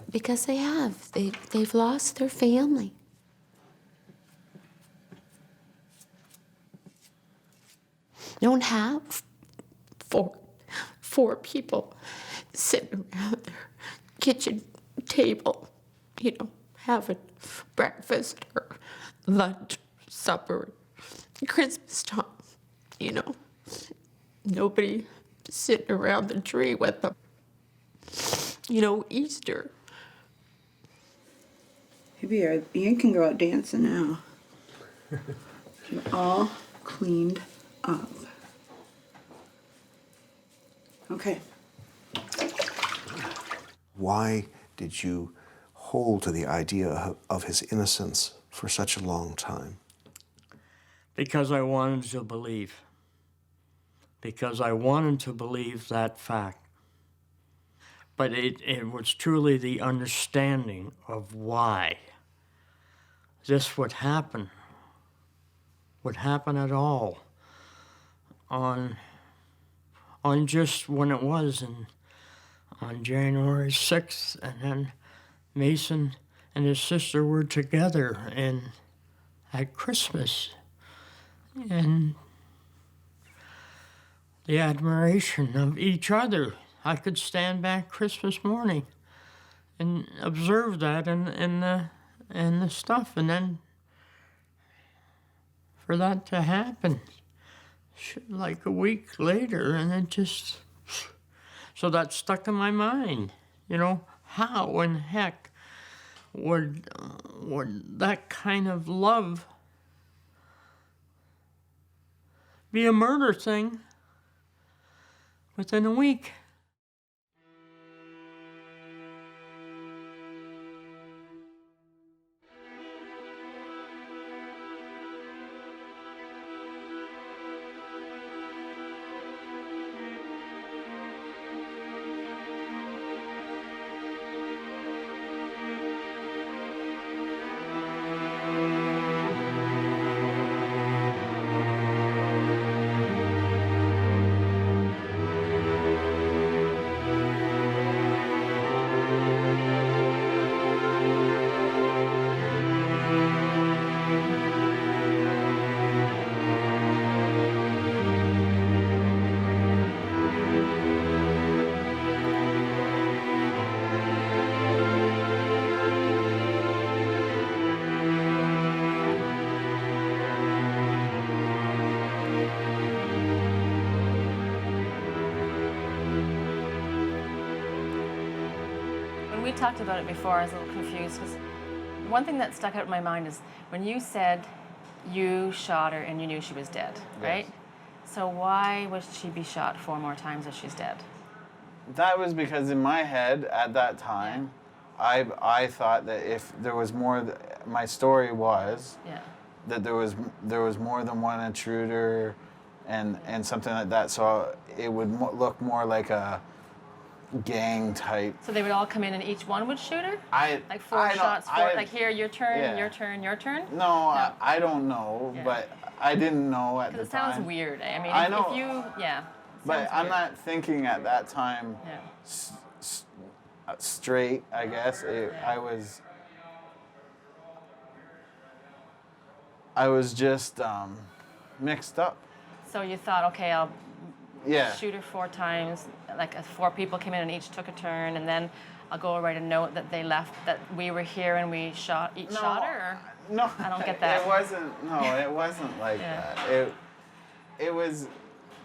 Because they have. They've lost their family. You don't have four people sitting around their kitchen table having breakfast or lunch, supper, Christmas time, Nobody sitting around the tree with them. Easter. Maybe you can go out dancing now. You're all cleaned up. Okay. Why did you hold to the idea of his innocence for such a long time? Because I wanted to believe. Because I wanted to believe that fact. But it was truly the understanding of why this would happen at all on just when it was on January 6th, and then Mason and his sister were together at Christmas, and the admiration of each other. I could stand back Christmas morning and observe that and the stuff, and then for that to happen like a week later, and it just, so that stuck in my mind. How in heck would that kind of love be a murder thing within a week? We talked about it before. I was a little confused because one thing that stuck out in my mind is when you said you shot her and you knew she was dead, right? Yes. So why would she be shot 4 more times if she's dead? That was because in my head at that time, I thought that if there was more, my story was that there was more than one intruder, and something like that. So it would look more like a gang type. So they would all come in and each one would shoot her? Like 4 shots, like here, your turn, your turn, your turn? No, I don't know, but I didn't know at the time. Because it sounds weird. I mean, I know, if you, but I'm not thinking at that time straight, I guess. I was just mixed up. So you thought, okay, I'll Yeah. shoot her 4 times, like 4 people came in and each took a turn, and then I'll go write a note that they left, that we were here and we shot her? Or? No, I don't get that. It wasn't like that. It was,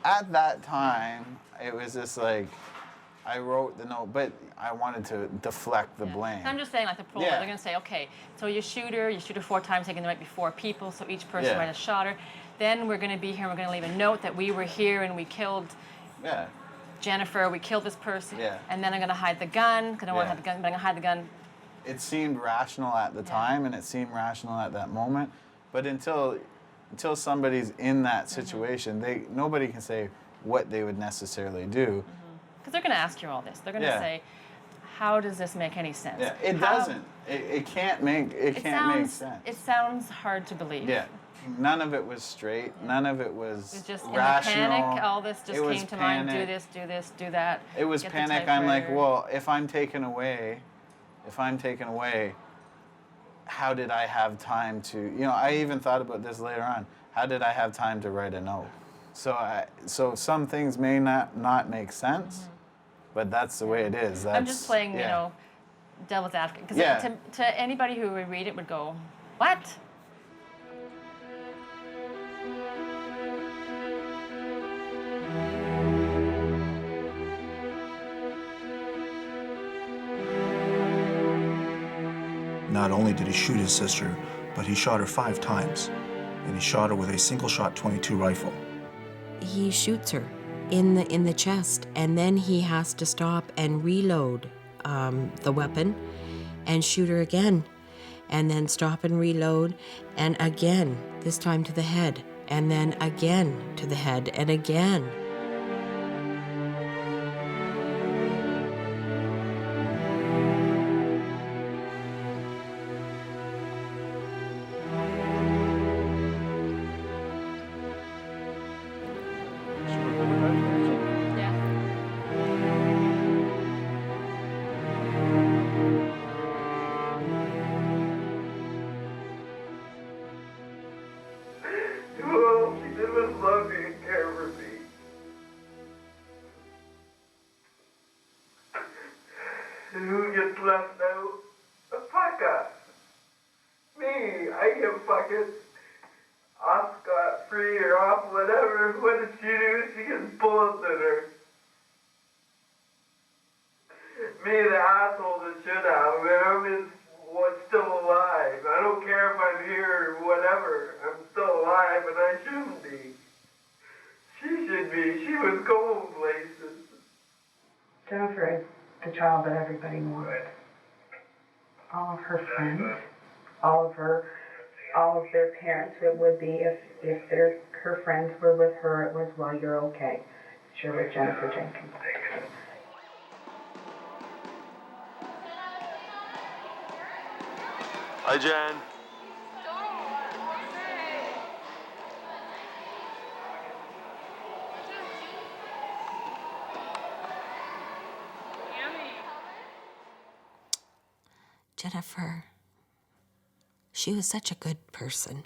at that time, it was just like, I wrote the note, but I wanted to deflect the blame. I'm just saying, like the prologue, they're going to say, okay, so you shoot her 4 times, thinking there might be 4 people, so each person might have shot her. Then we're going to be here and we're going to leave a note that we were here and we killed Jennifer, we killed this person, and then I'm going to hide the gun, because I don't want to have the gun, but I'm going to hide the gun. It seemed rational at the time, and it seemed rational at that moment, but until somebody's in that situation, nobody can say what they would necessarily do. Because they're going to ask you all this. They're going to say, how does this make any sense? Yeah, it doesn't. It can't make sense. It sounds hard to believe. Yeah. None of it was straight. None of it was It was just rational. in the panic, all this just came to mind. Do this, do that. It was Get the panic. I'm like, typewriter. well, if I'm taken away, how did I have time to, I even thought about this later on. How did I have time to write a note? So some things may not make sense, but that's the way it is. I'm just playing, devil's advocate, because Yeah. to anybody who would read it would go, what? Not only did he shoot his sister, but he shot her 5 times, and he shot her with a single-shot .22 rifle. He shoots her in the chest, and then he has to stop and reload the weapon and shoot her again, and then stop and reload, and again, this time to the head, and then again to the head, and again. All she did was love me and care for me. And who gets left out? The fucker. Me, I get fucking off scot-free or off whatever. What did she do? She gets bullets in her. Me, the asshole that should have. I'm still alive. I don't care if I'm here or whatever. I'm still alive and I shouldn't be. She should be. She was going places. Jennifer is the child that everybody wanted. All of her friends, all of their parents, it would be if her friends were with her, it was, well, you're okay. You're with Jennifer Jenkins. Hi, Jen. Jennifer, she was such a good person.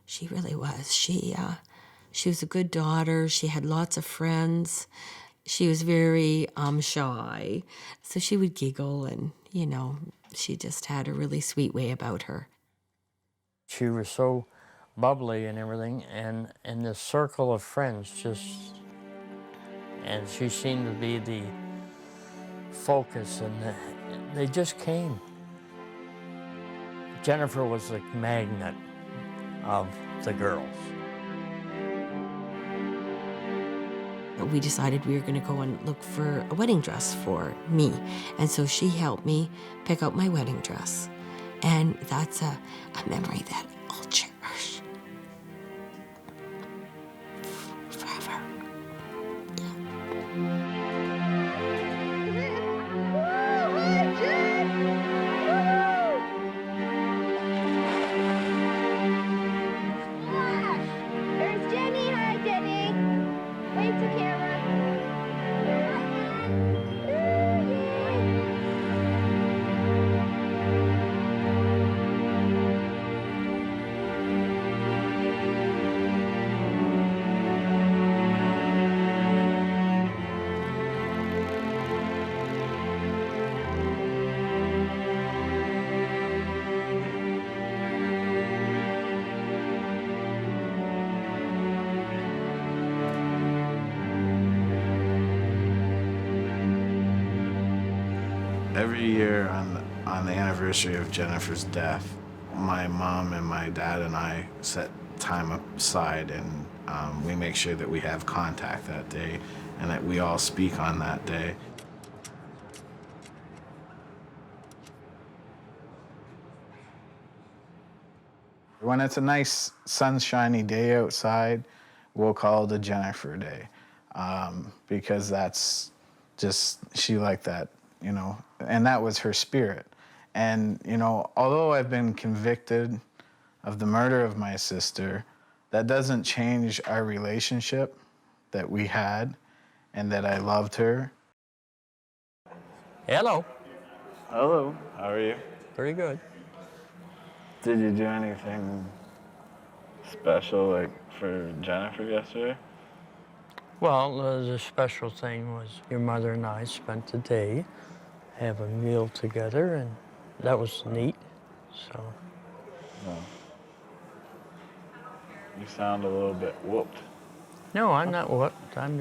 She really was. She was a good daughter. She had lots of friends. She was very shy, so she would giggle, and she just had a really sweet way about her. She was so bubbly and everything, and this circle of friends and she seemed to be the focus, and they just came. Jennifer was the magnet of the girls. We decided we were going to go and look for a wedding dress for me. And so she helped me pick out my wedding dress. And that's a memory that I'll cherish forever. There's Jenny. Hi, Jenny. Wave to camera. Every year on the anniversary of Jennifer's death, my mom and my dad and I set time aside, and we make sure that we have contact that day and that we all speak on that day. When it's a nice sunshiny day outside, we'll call it a Jennifer Day, because that's just, she liked that, and that was her spirit. And, although I've been convicted of the murder of my sister, that doesn't change our relationship that we had and that I loved her. Hello. Hello, how are you? Pretty good. Did you do anything special, for Jennifer yesterday? Well, the special thing was your mother and I spent the day have a meal together, and that was neat. So. No. You sound a little bit whooped. No, I'm not whooped. I'm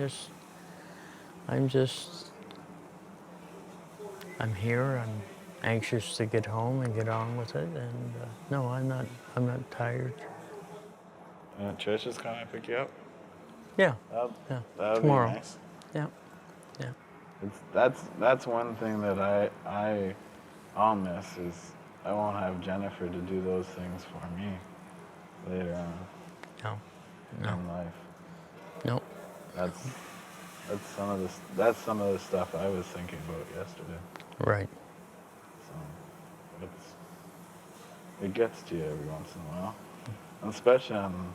here. I'm anxious to get home and get on with it. And no, I'm not tired. Trish is coming to pick you up? Yeah. That would Tomorrow. be nice. Yeah. Yeah. That's one thing that I'll miss is I won't have Jennifer to do those things for me later on. No. In life. Nope. That's some of the stuff I was thinking about yesterday. Right. So it gets to you every once in a while, and especially on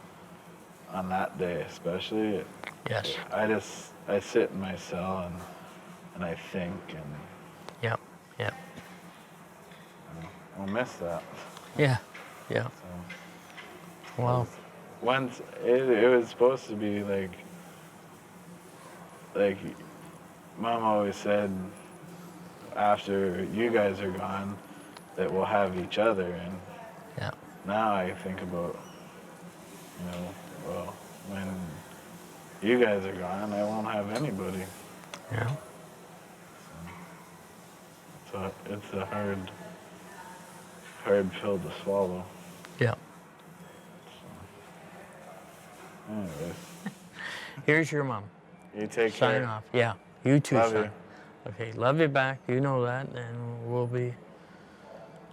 that day, especially. Yes. I sit in my cell and I think and. Yep. Yep. I'll miss that. Yeah. Yeah. So, wow. Once it was supposed to be like Mom always said, after you guys are gone, that we'll have each other. And yeah. Now I think about, well, when you guys are gone, I won't have anybody. Yeah. So it's a hard pill to swallow. Yeah. So, anyways. Here's your mom. You take care. Sign off. Yeah. You too, love son. You. Okay, love you back. You know that, and we'll be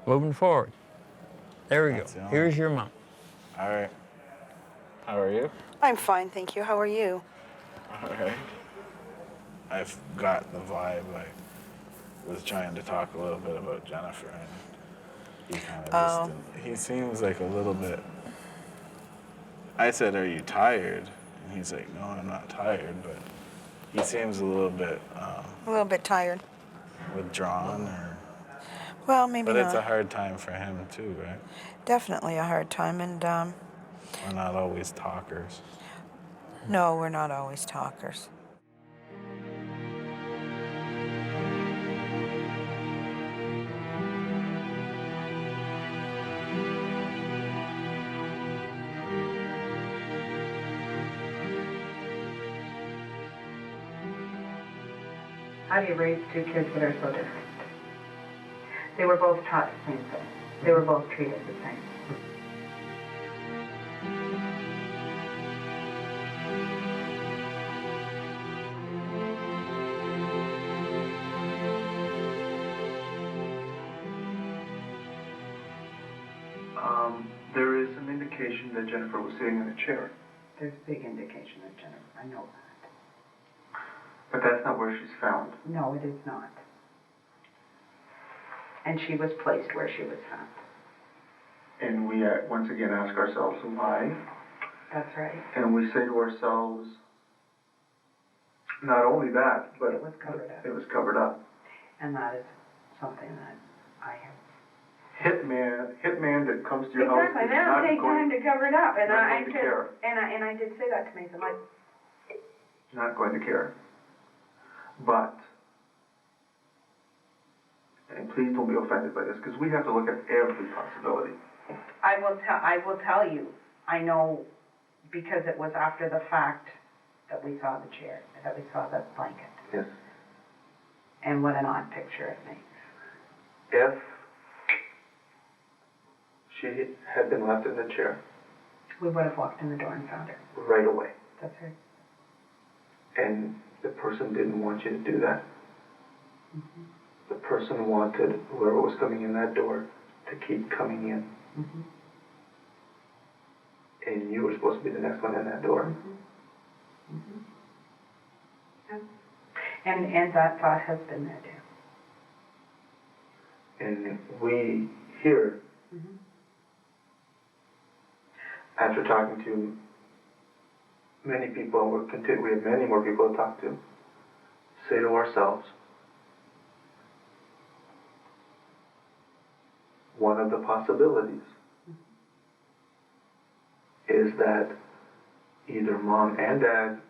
moving forward. There we go. Here's your mom. All right. How are you? I'm fine, thank you. How are you? All right. I've got the vibe. I was trying to talk a little bit about Jennifer, and he kind of just didn't. He seems like a little bit. I said, "Are you tired?" And he's like, "No, I'm not tired," but he seems a little bit. A little bit tired. Withdrawn, or. Well, maybe but not. But it's a hard time for him too, right? Definitely a hard time, and. We're not always talkers. No, we're not always talkers. How do you raise two kids that are so different? They were both taught the same thing. They were both treated the same. There is some indication that Jennifer was sitting in a chair. There's big indication of Jennifer. I know that. But that's not where she's found. No, it is not. And she was placed where she was found. And we once again ask ourselves why. That's right. And we say to ourselves, not only that, but it was covered up. It was covered up. And that is something that I have. Hitman that comes to your house. Exactly. They don't take time to cover it up. And I did say that to Mason. Not going to care. But, and please don't be offended by this, because we have to look at every possibility. I will tell you, I know, because it was after the fact that we saw the chair, that we saw the blanket. Yes. And what an odd picture it makes. If she had been left in the chair, we would have walked in the door and found her. Right away. That's right. And the person didn't want you to do that. Mm-hmm. The person wanted whoever was coming in that door to keep coming in. Mm-hmm. And you were supposed to be the next one in that door. Mm-hmm. Mm-hmm. Yeah. And that thought has been there too. And we here, after talking to many people, we have many more people to talk to, say to ourselves, one of the possibilities is that either mom and dad,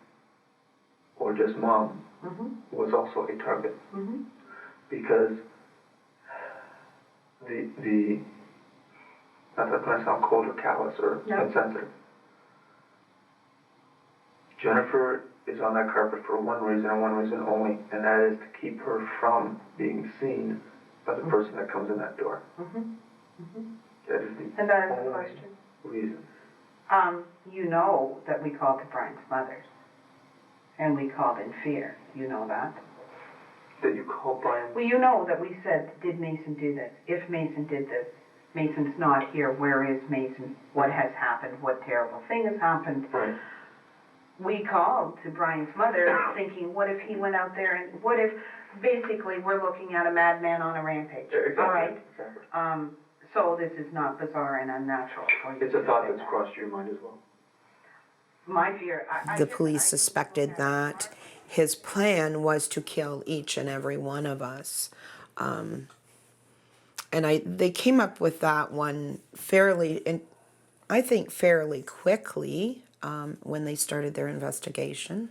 or just mom, was also a target. because not that I sound cold or callous or insensitive. Jennifer is on that carpet for one reason and one reason only, and that is to keep her from being seen by the person that comes in that door. That is the And that is the only question. reason. You know that we called to Brian's mother, and we called in fear. You know that? That you called Brian? Well, you know that we said, did Mason do this? If Mason did this, Mason's not here. Where is Mason? What has happened? What terrible thing has happened? Right. We called to Brian's mother thinking, what if he went out there and what if, basically, we're looking at a madman on a rampage. Exactly. All right? Exactly. So this is not bizarre and unnatural for you. It's a thought that's crossed your mind as well. My fear. The police suspected that his plan was to kill each and every one of us. And they came up with that one fairly quickly when they started their investigation.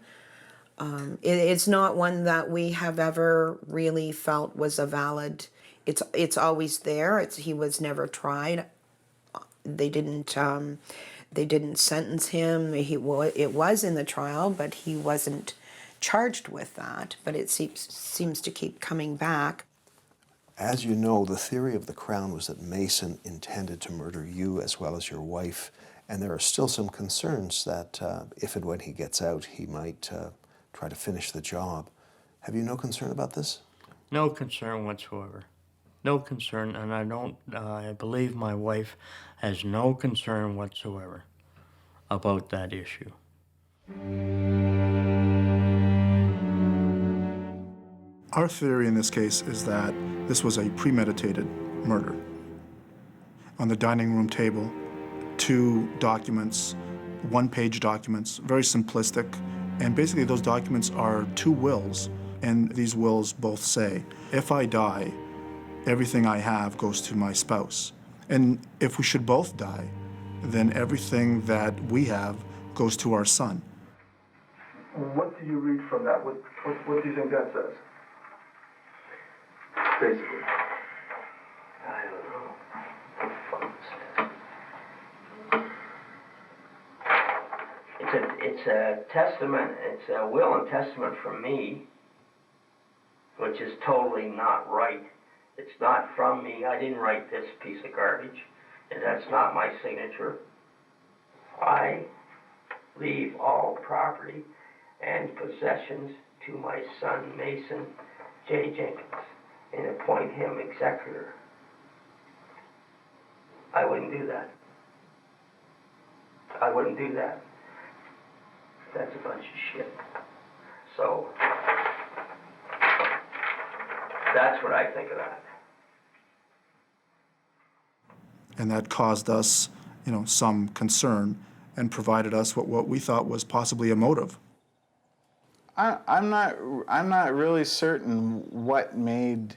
It's not one that we have ever really felt was a valid. It's always there. He was never tried. They didn't sentence him. It was in the trial, but he wasn't charged with that. But it seems to keep coming back. As you know, the theory of the Crown was that Mason intended to murder you as well as your wife, and there are still some concerns that if and when he gets out, he might try to finish the job. Have you no concern about this? No concern whatsoever. No concern, and I believe my wife has no concern whatsoever about that issue. Our theory in this case is that this was a premeditated murder. On the dining room table, 2 documents, 1-page documents, very simplistic, and basically those documents are 2 wills, and these wills both say, if I die, everything I have goes to my spouse. And if we should both die, then everything that we have goes to our son. What do you read from that? What do you think that says? Basically. I don't know. It's a testament, it's a will and testament from me, which is totally not right. It's not from me. I didn't write this piece of garbage, and that's not my signature. I leave all property and possessions to my son, Mason J. Jenkins, and appoint him executor. I wouldn't do that. I wouldn't do that. That's a bunch of shit. So, that's what I think of that. And that caused us, some concern and provided us what we thought was possibly a motive. I'm not really certain what made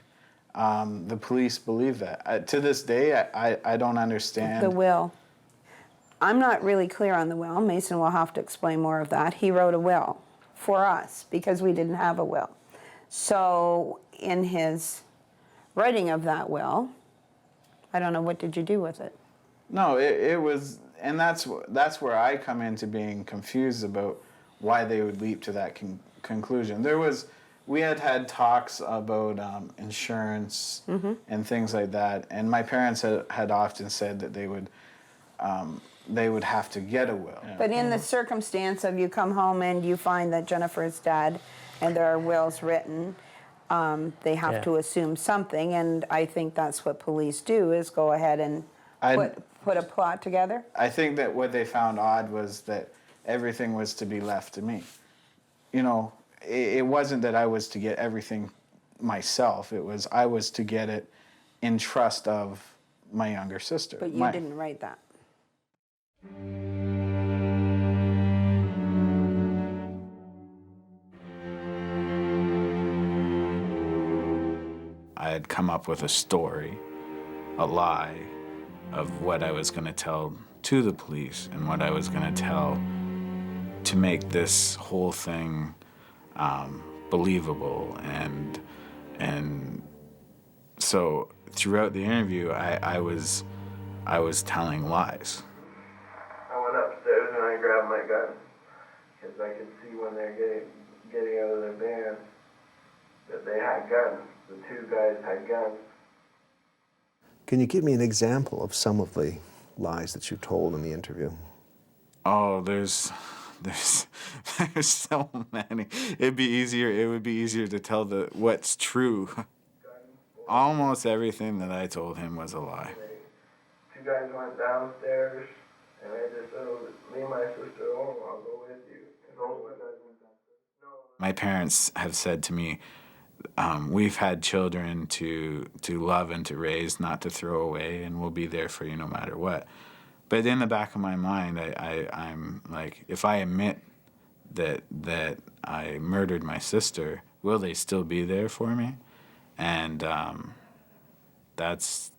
the police believe that. To this day, I don't understand. The will. I'm not really clear on the will. Mason will have to explain more of that. He wrote a will for us because we didn't have a will. So in his writing of that will, I don't know, what did you do with it? No, it was, and that's where I come into being confused about why they would leap to that conclusion. We had talks about insurance and things like that, and my parents had often said that they would have to get a will. But in the circumstance of you come home and you find that Jennifer is dead and there are wills written, they have to assume something, and I think that's what police do, is go ahead and put a plot together. I think that what they found odd was that everything was to be left to me. It wasn't that I was to get everything myself. It was I was to get it in trust of my younger sister. But you didn't write that. I had come up with a story, a lie, of what I was going to tell to the police and what I was going to tell to make this whole thing believable and So throughout the interview, I was telling lies. I went upstairs and I grabbed my gun because I could see when they're getting out of their van that they had guns. The two guys had guns. Can you give me an example of some of the lies that you told in the interview? Oh, there's so many. It would be easier to tell what's true. Almost everything that I told him was a lie. Two guys went downstairs and I just said, leave my sister alone, I'll go with you. And those guys went downstairs. My parents have said to me, we've had children to love and to raise, not to throw away, and we'll be there for you no matter what. But in the back of my mind, I'm like, if I admit that I murdered my sister, will they still be there for me? And that's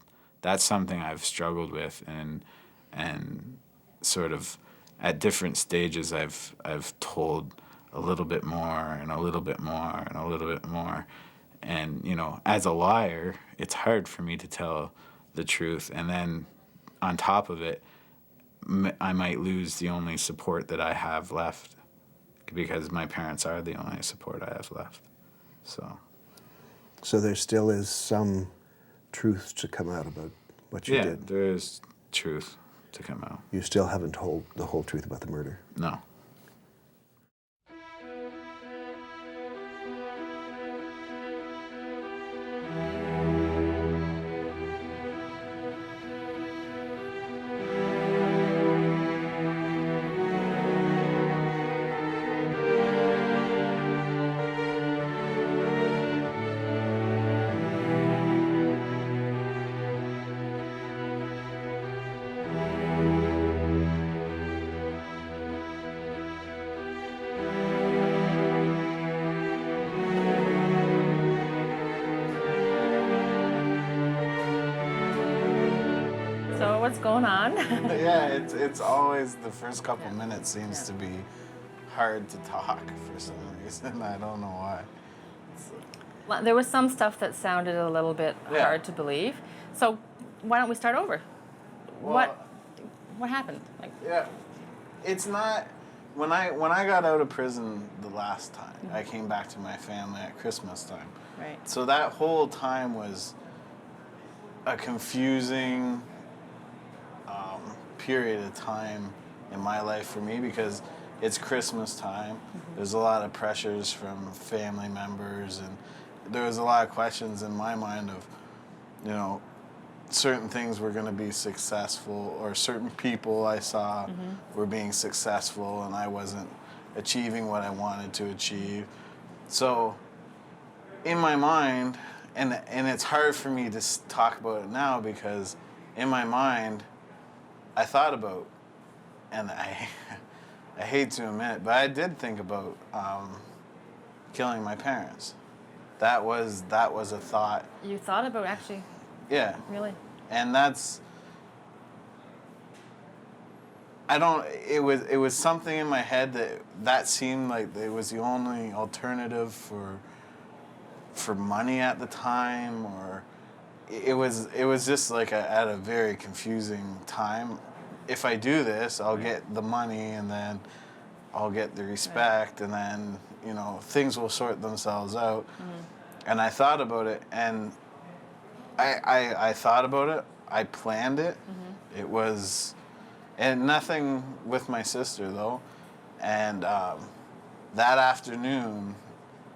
something I've struggled with, and sort of at different stages I've told a little bit more and a little bit more and a little bit more. And, you know, as a liar, it's hard for me to tell the truth. And then on top of it, I might lose the only support that I have left, because my parents are the only support I have left. So there still is some truth to come out about what you did? Yeah, there is truth to come out. You still haven't told the whole truth about the murder? No. So what's going on? Yeah, it's always the first couple minutes seems to be hard to talk for some reason. I don't know why. Well, there was some stuff that sounded a little bit hard to believe. So why don't we start over? Well, what happened? Like, yeah, it's not. When I got out of prison the last time, I came back to my family at Christmas time. Right. So that whole time was a confusing period of time in my life for me, because it's Christmas time. There's a lot of pressures from family members, and there was a lot of questions in my mind of, you know, certain things were going to be successful, or certain people I saw were being successful and I wasn't achieving what I wanted to achieve. So in my mind, and it's hard for me to talk about it now, because in my mind I thought about, and I hate to admit it, but I did think about killing my parents. That was a thought. you thought about actually? Yeah. Really? And it was something in my head that seemed like it was the only alternative for money at the time, or it was just like at a very confusing time. If I do this, I'll get the money, and then I'll get the respect, and then, you know, things will sort themselves out. And I thought about it, and I thought about it. I planned it. It was, and nothing with my sister though. And that afternoon,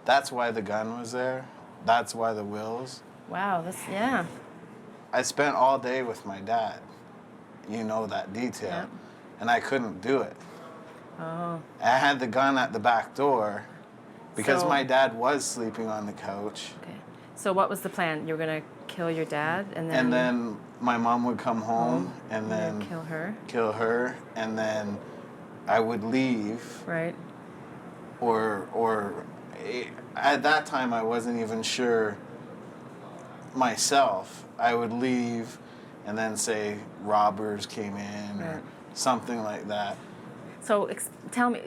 that's why the gun was there. That's why the wills. Wow, yeah. I spent all day with my dad. You know that detail. Yeah. And I couldn't do it. Oh. I had the gun at the back door because So- my dad was sleeping on the couch. Okay. So what was the plan? You were gonna kill your dad, and then. And then my mom would come home, and then then kill her. and then I would leave. Right. Or at that time I wasn't even sure myself. I would leave, and then say robbers came in, or something like that. So tell me,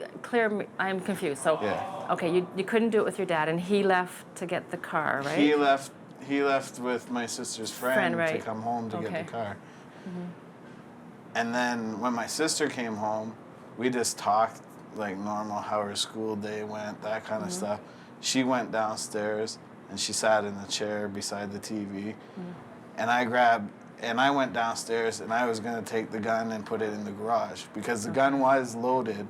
I'm confused. So, Yeah. okay, you couldn't do it with your dad, and he left to get the car, right? He left he left with my sister's friend right. to come home to get Okay. the car. Mhm. And then when my sister came home, we just talked like normal, how her school day went, that kind of stuff. She went downstairs and she sat in the chair beside the TV. And I went downstairs and I was gonna take the gun and put it in the garage because the gun was loaded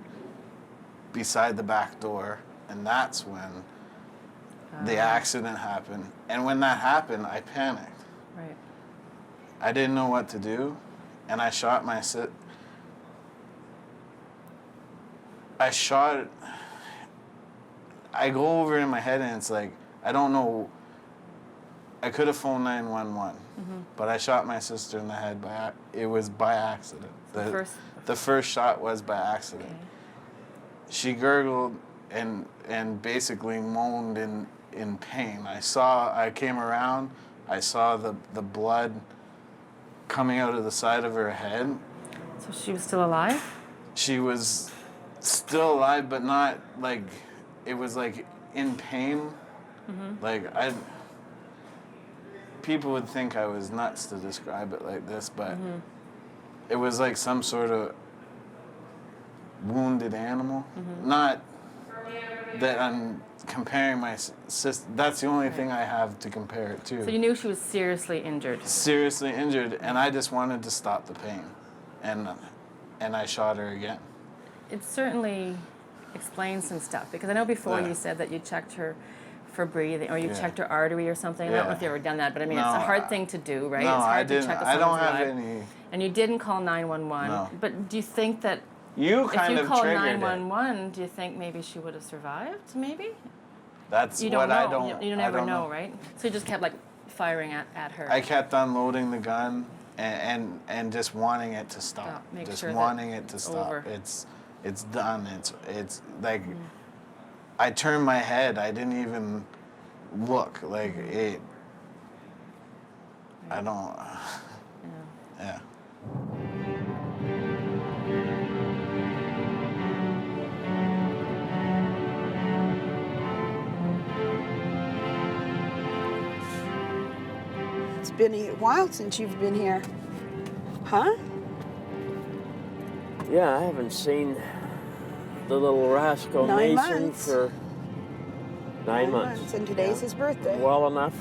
beside the back door, and that's when the accident happened. And when that happened, I panicked. Right. I didn't know what to do, and I shot I go over in my head and it's like, I don't know, I could have phoned 911, but I shot my sister in the head it was by accident. The first shot was by accident. Okay. She gurgled and basically moaned in pain. I came around, I saw the blood coming out of the side of her head. So she was still alive? She was still alive, but not like, it was like in pain. Like people would think I was nuts to describe it like this, but it was like some sort of wounded animal. Not that I'm comparing my sister. That's the only thing I have to compare it to. So you knew she was seriously injured? Seriously injured, and I just wanted to stop the pain. And I shot her again. It certainly explains some stuff, because I know before Yeah. you said that you checked her for breathing, or you Yeah. checked her artery or something. I don't know if you've ever done that, but I mean, it's a hard thing to do, right? No, it's hard I didn't. to check if I don't someone's have alive. any. And you didn't call 911. No. But do you think that You if kind you of called triggered 911, do you think maybe she would have survived? Maybe. That's You don't what know. I don't. You I never don't know, right? So you just kept like firing at her. I kept unloading the gun and just wanting it to stop. Make Just sure that wanting it to it's stop. over. It's done. It's like I turned my head. I didn't even look. Like it. I don't. Yeah. It's been a while since you've been here. Huh? Yeah, I haven't seen the little rascal 9 Mason months. for 9 months. And today's his birthday. Well enough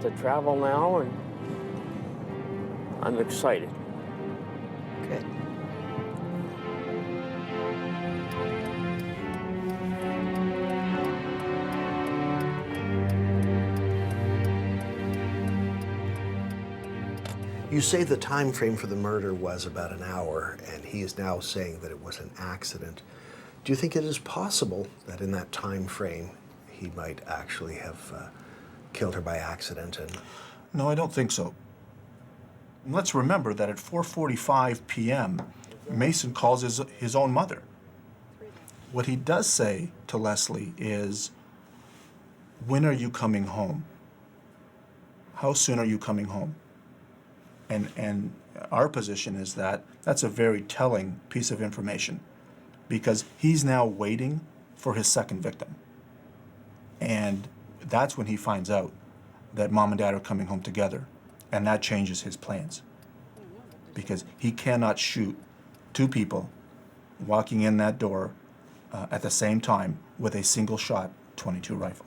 to travel now, and I'm excited. Good. You say the time frame for the murder was about an hour, and he is now saying that it was an accident. Do you think it is possible that in that time frame he might actually have killed her by accident? No, I don't think so. Let's remember that at 4:45 p.m., Mason calls his own mother. What he does say to Leslie is, "When are you coming home? How soon are you coming home?" And our position is that that's a very telling piece of information, because he's now waiting for his second victim. And that's when he finds out that mom and dad are coming home together, and that changes his plans, because he cannot shoot two people walking in that door at the same time with a single shot .22 rifle.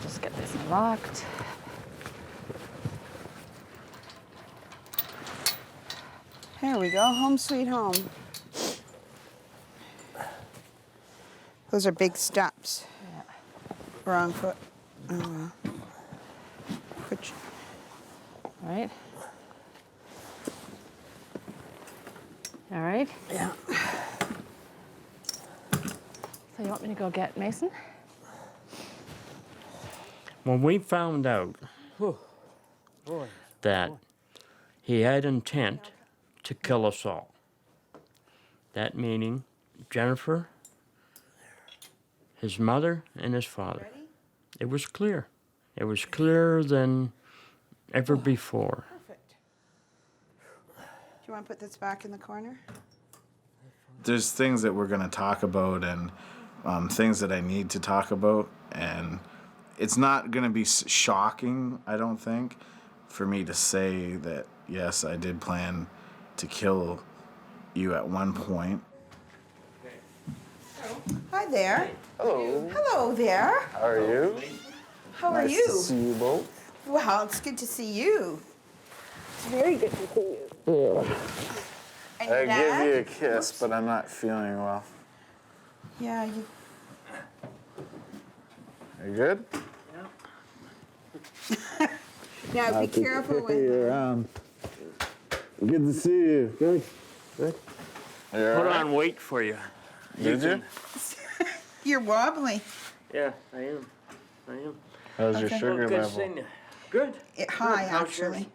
Just get this locked. Here we go, home sweet home. Those are big steps. Yeah. Wrong foot. Oh well. Put All right. All right. Yeah. So you want me to go get Mason? When we found out that he had intent to kill us all, that meaning Jennifer, his mother, and his father, it was clear. It was clearer than ever before. Perfect. Do you want to put this back in the corner? There's things that we're going to talk about, and things that I need to talk about, and it's not going to be shocking, I don't think, for me to say that, yes, I did plan to kill you at one point. Hi there. Hello. Hello there. How are you? How are Nice you? to see you both. Well, it's good to see you. It's very good to see you. And I Dad? give you a kiss, but I'm not feeling well. Yeah, you... Are you good? Now, be careful with... you around. Good to see you. Good. Good. Put on weight for you. Did you? You're wobbly. Yeah, I am. How's your sugar good level? Seeing you. Good. High, Good. How's actually. yours?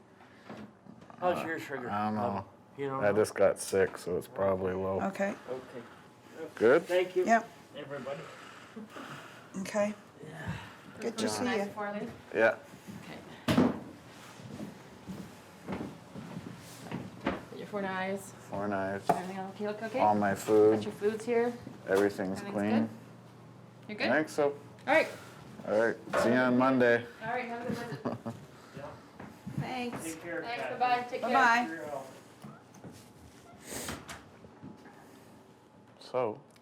How's your sugar? I don't know. You don't I know? just got sick, so it's probably low. Okay. Okay. Good? Thank you. Yep. Everybody. Okay. Good to see you. Yeah. Your 4 knives. 4 knives. Everything else look okay? All my food. Got your foods here. Everything's Everything's clean. good? You're good? I think so. All right. All right. See you on Monday. All right, have a good visit. Thanks. Take care. Thanks, bye-bye. Take care. Bye-bye.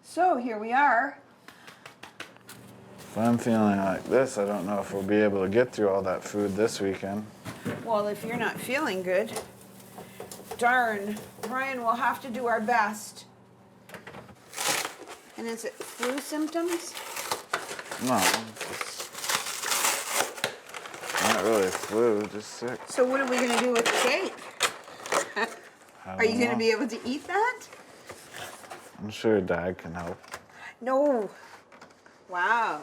So, here we are. if I'm feeling like this, I don't know if we'll be able to get through all that food this weekend. Well, if you're not feeling good, darn, Brian, we'll have to do our best. And is it flu symptoms? No. It's not really flu, just sick. So what are we going to do with the cake? Are you going to be able to eat that? I'm sure Dad can help. No. Wow.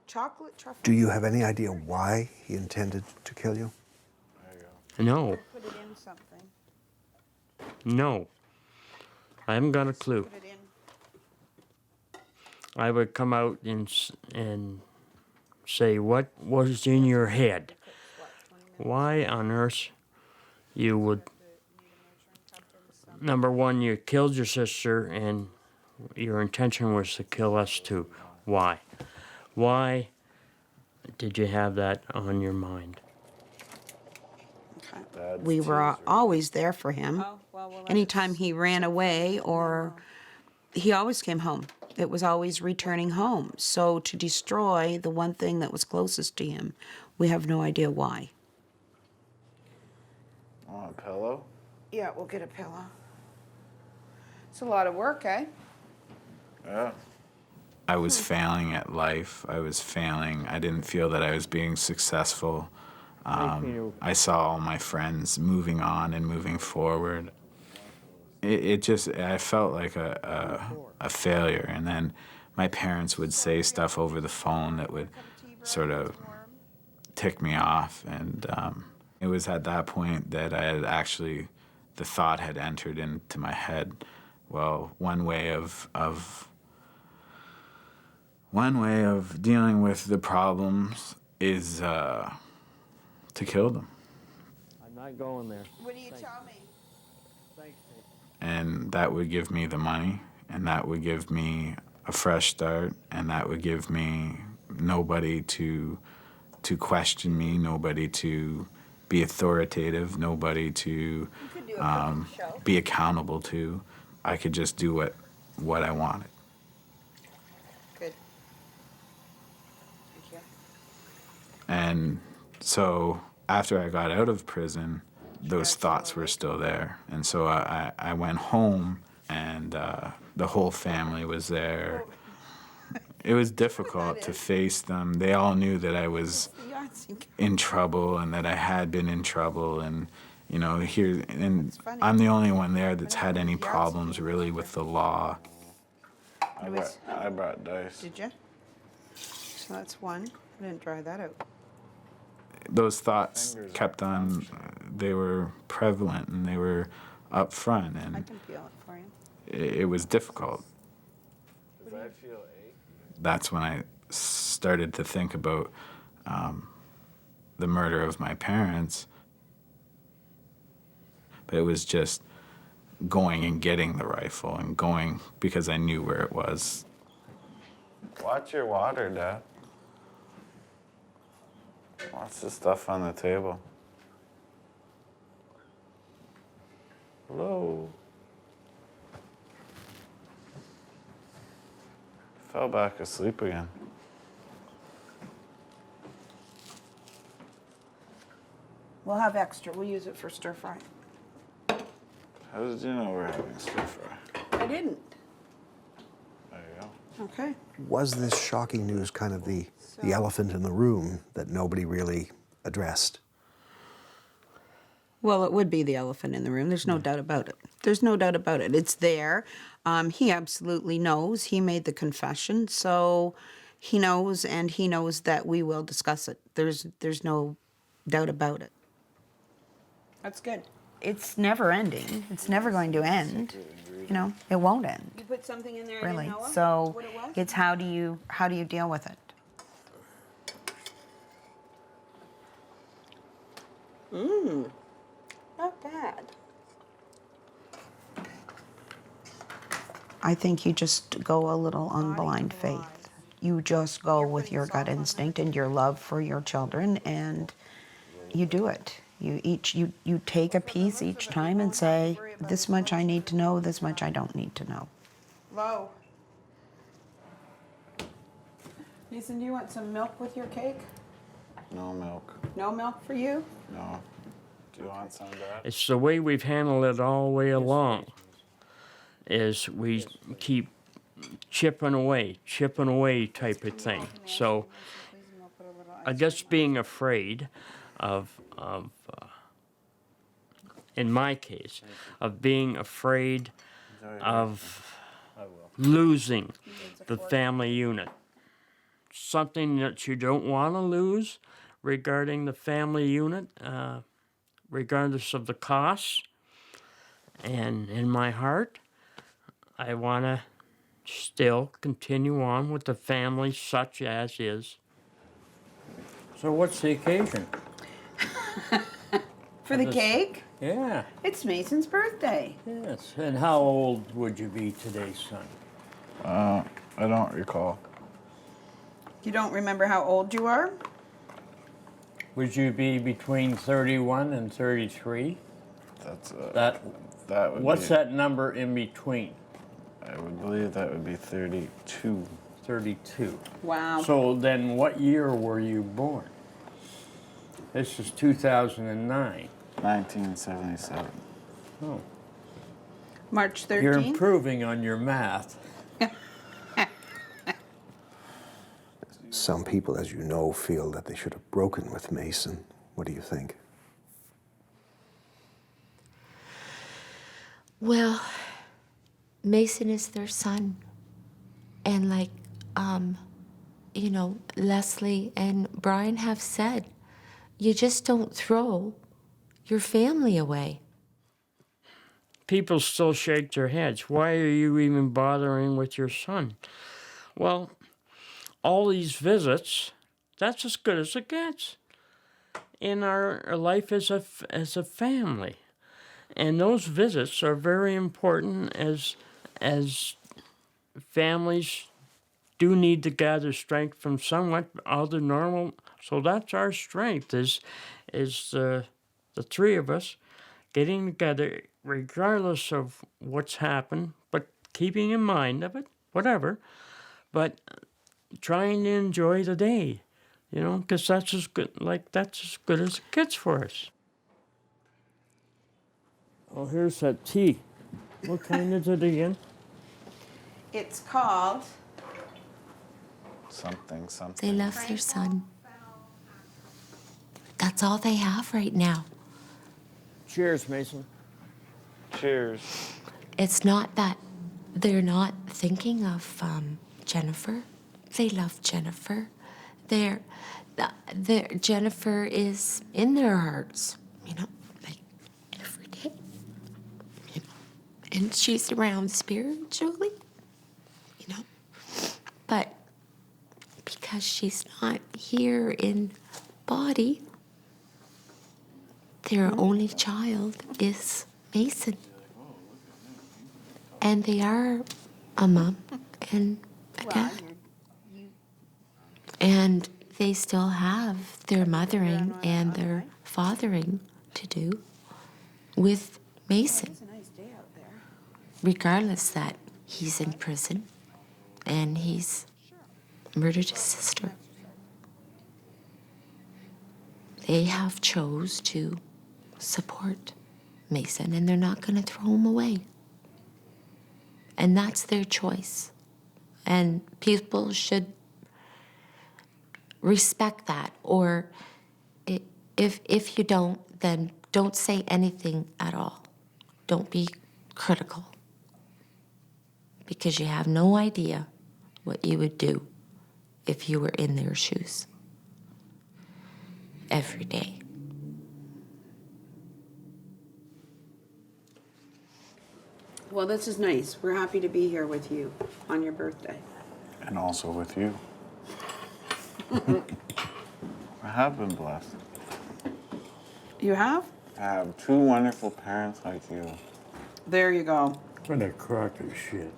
Chocolate truffle. Do you have any idea why he intended to kill you? No. Put it in something. No. I haven't got a clue. Put it in. I would come out and say, what was in your head? Why on earth you would... Number one, you killed your sister, and your intention was to kill us too. Why? Why did you have that on your mind? We were always there for him. Anytime he ran away or he always came home. It was always returning home. So to destroy the one thing that was closest to him, we have no idea why. Want a pillow? Yeah, we'll get a pillow. It's a lot of work, eh? Yeah. I was failing at life. I was failing. I didn't feel that I was being successful. I saw all my friends moving on and moving forward. I felt like a failure. And then my parents would say stuff over the phone that would sort of tick me off. And it was at that point that I had actually, the thought had entered into my head. Well, one way of dealing with the problems is to kill them. I'm not going there. What do you tell me? Thanks, Dave. And that would give me the money, and that would give me a fresh start, and that would give me nobody to question me, nobody to be authoritative, nobody to be accountable to. I could just do what I wanted. Good. Thank you. And so after I got out of prison, those thoughts were still there. And so I went home, and the whole family was there. It was difficult to face them. They all knew that I was in trouble and that I had been in trouble. And, you know, here, and I'm the only one there that's had any problems really with the law. I brought dice. Did you? So that's one. I didn't dry that out. Those thoughts kept on, they were prevalent and they were up front, and I can peel it for you. it was difficult. That's when I started to think about the murder of my parents. But it was just going and getting the rifle and going because I knew where it was. Watch your water, Dad. What's the stuff on the table? Hello? Fell back asleep again. We'll have extra. We'll use it for stir fry. How did you know we're having stir fry? I didn't. There you go. Okay. Was this shocking news kind of the elephant in the room that nobody really addressed? Well, it would be the elephant in the room. There's no doubt about it. There's no doubt about it. It's there. He absolutely knows. He made the confession, so he knows, and he knows that we will discuss it. There's no doubt about it. That's good. It's never ending. It's never going to end. You know, it won't end. You put something in there. Really. So it's how do you deal with it? Not bad. I think you just go a little on blind faith. You just go with your gut instinct and your love for your children, and you do it. You take a piece each time and say, this much I need to know, this much I don't need to know. Low. Mason, do you want some milk with your cake? No milk. No milk for you? No. Do you want some, Dad? It's the way we've handled it all the way along, is we keep chipping away type of thing. So I guess being afraid of in my case, of being afraid of losing the family unit. Something that you don't want to lose regarding the family unit, regardless of the costs. And in my heart, I want to still continue on with the family such as is. So what's the occasion? For the cake? Yeah. It's Mason's birthday. Yes. And how old would you be today, son? I don't recall. You don't remember how old you are? Would you be between 31 and 33? That's that would What's be, that number in between? I would believe that would be 32. 32. Wow. So then what year were you born? This is 2009. 1977. Oh. March 13th? You're improving on your math. Some people, as you know, feel that they should have broken with Mason. What do you think? Well, Mason is their son. And like, you know, Leslie and Brian have said, you just don't throw your family away. People still shake their heads. Why are you even bothering with your son? Well, all these visits, that's as good as it gets in our life as a family. And those visits are very important as families do need to gather strength from somewhat other normal. So that's our strength is the three of us getting together regardless of what's happened, but keeping in mind of it, whatever, but trying to enjoy the day, you know, because that's as good as it gets for us. Oh, here's that tea. What kind is it again? It's called... Something. They love their son. That's all they have right now. Cheers, Mason. Cheers. It's not that they're not thinking of Jennifer. They love Jennifer. Jennifer is in their hearts, you know, like every day. You know, and she's around spiritually, you know. But because she's not here in body, their only child is Mason. And they are a mom and a dad. And they still have their mothering and their fathering to do with Mason. Regardless that he's in prison and he's murdered his sister. They have chose to support Mason, and they're not going to throw him away. And that's their choice. And people should respect that, or if you don't, then don't say anything at all. Don't be critical, because you have no idea what you would do if you were in their shoes every day. Well, this is nice. We're happy to be here with you on your birthday. And also with you. I have been blessed. You have? I have two wonderful parents like you. There you go. What a crock of shit.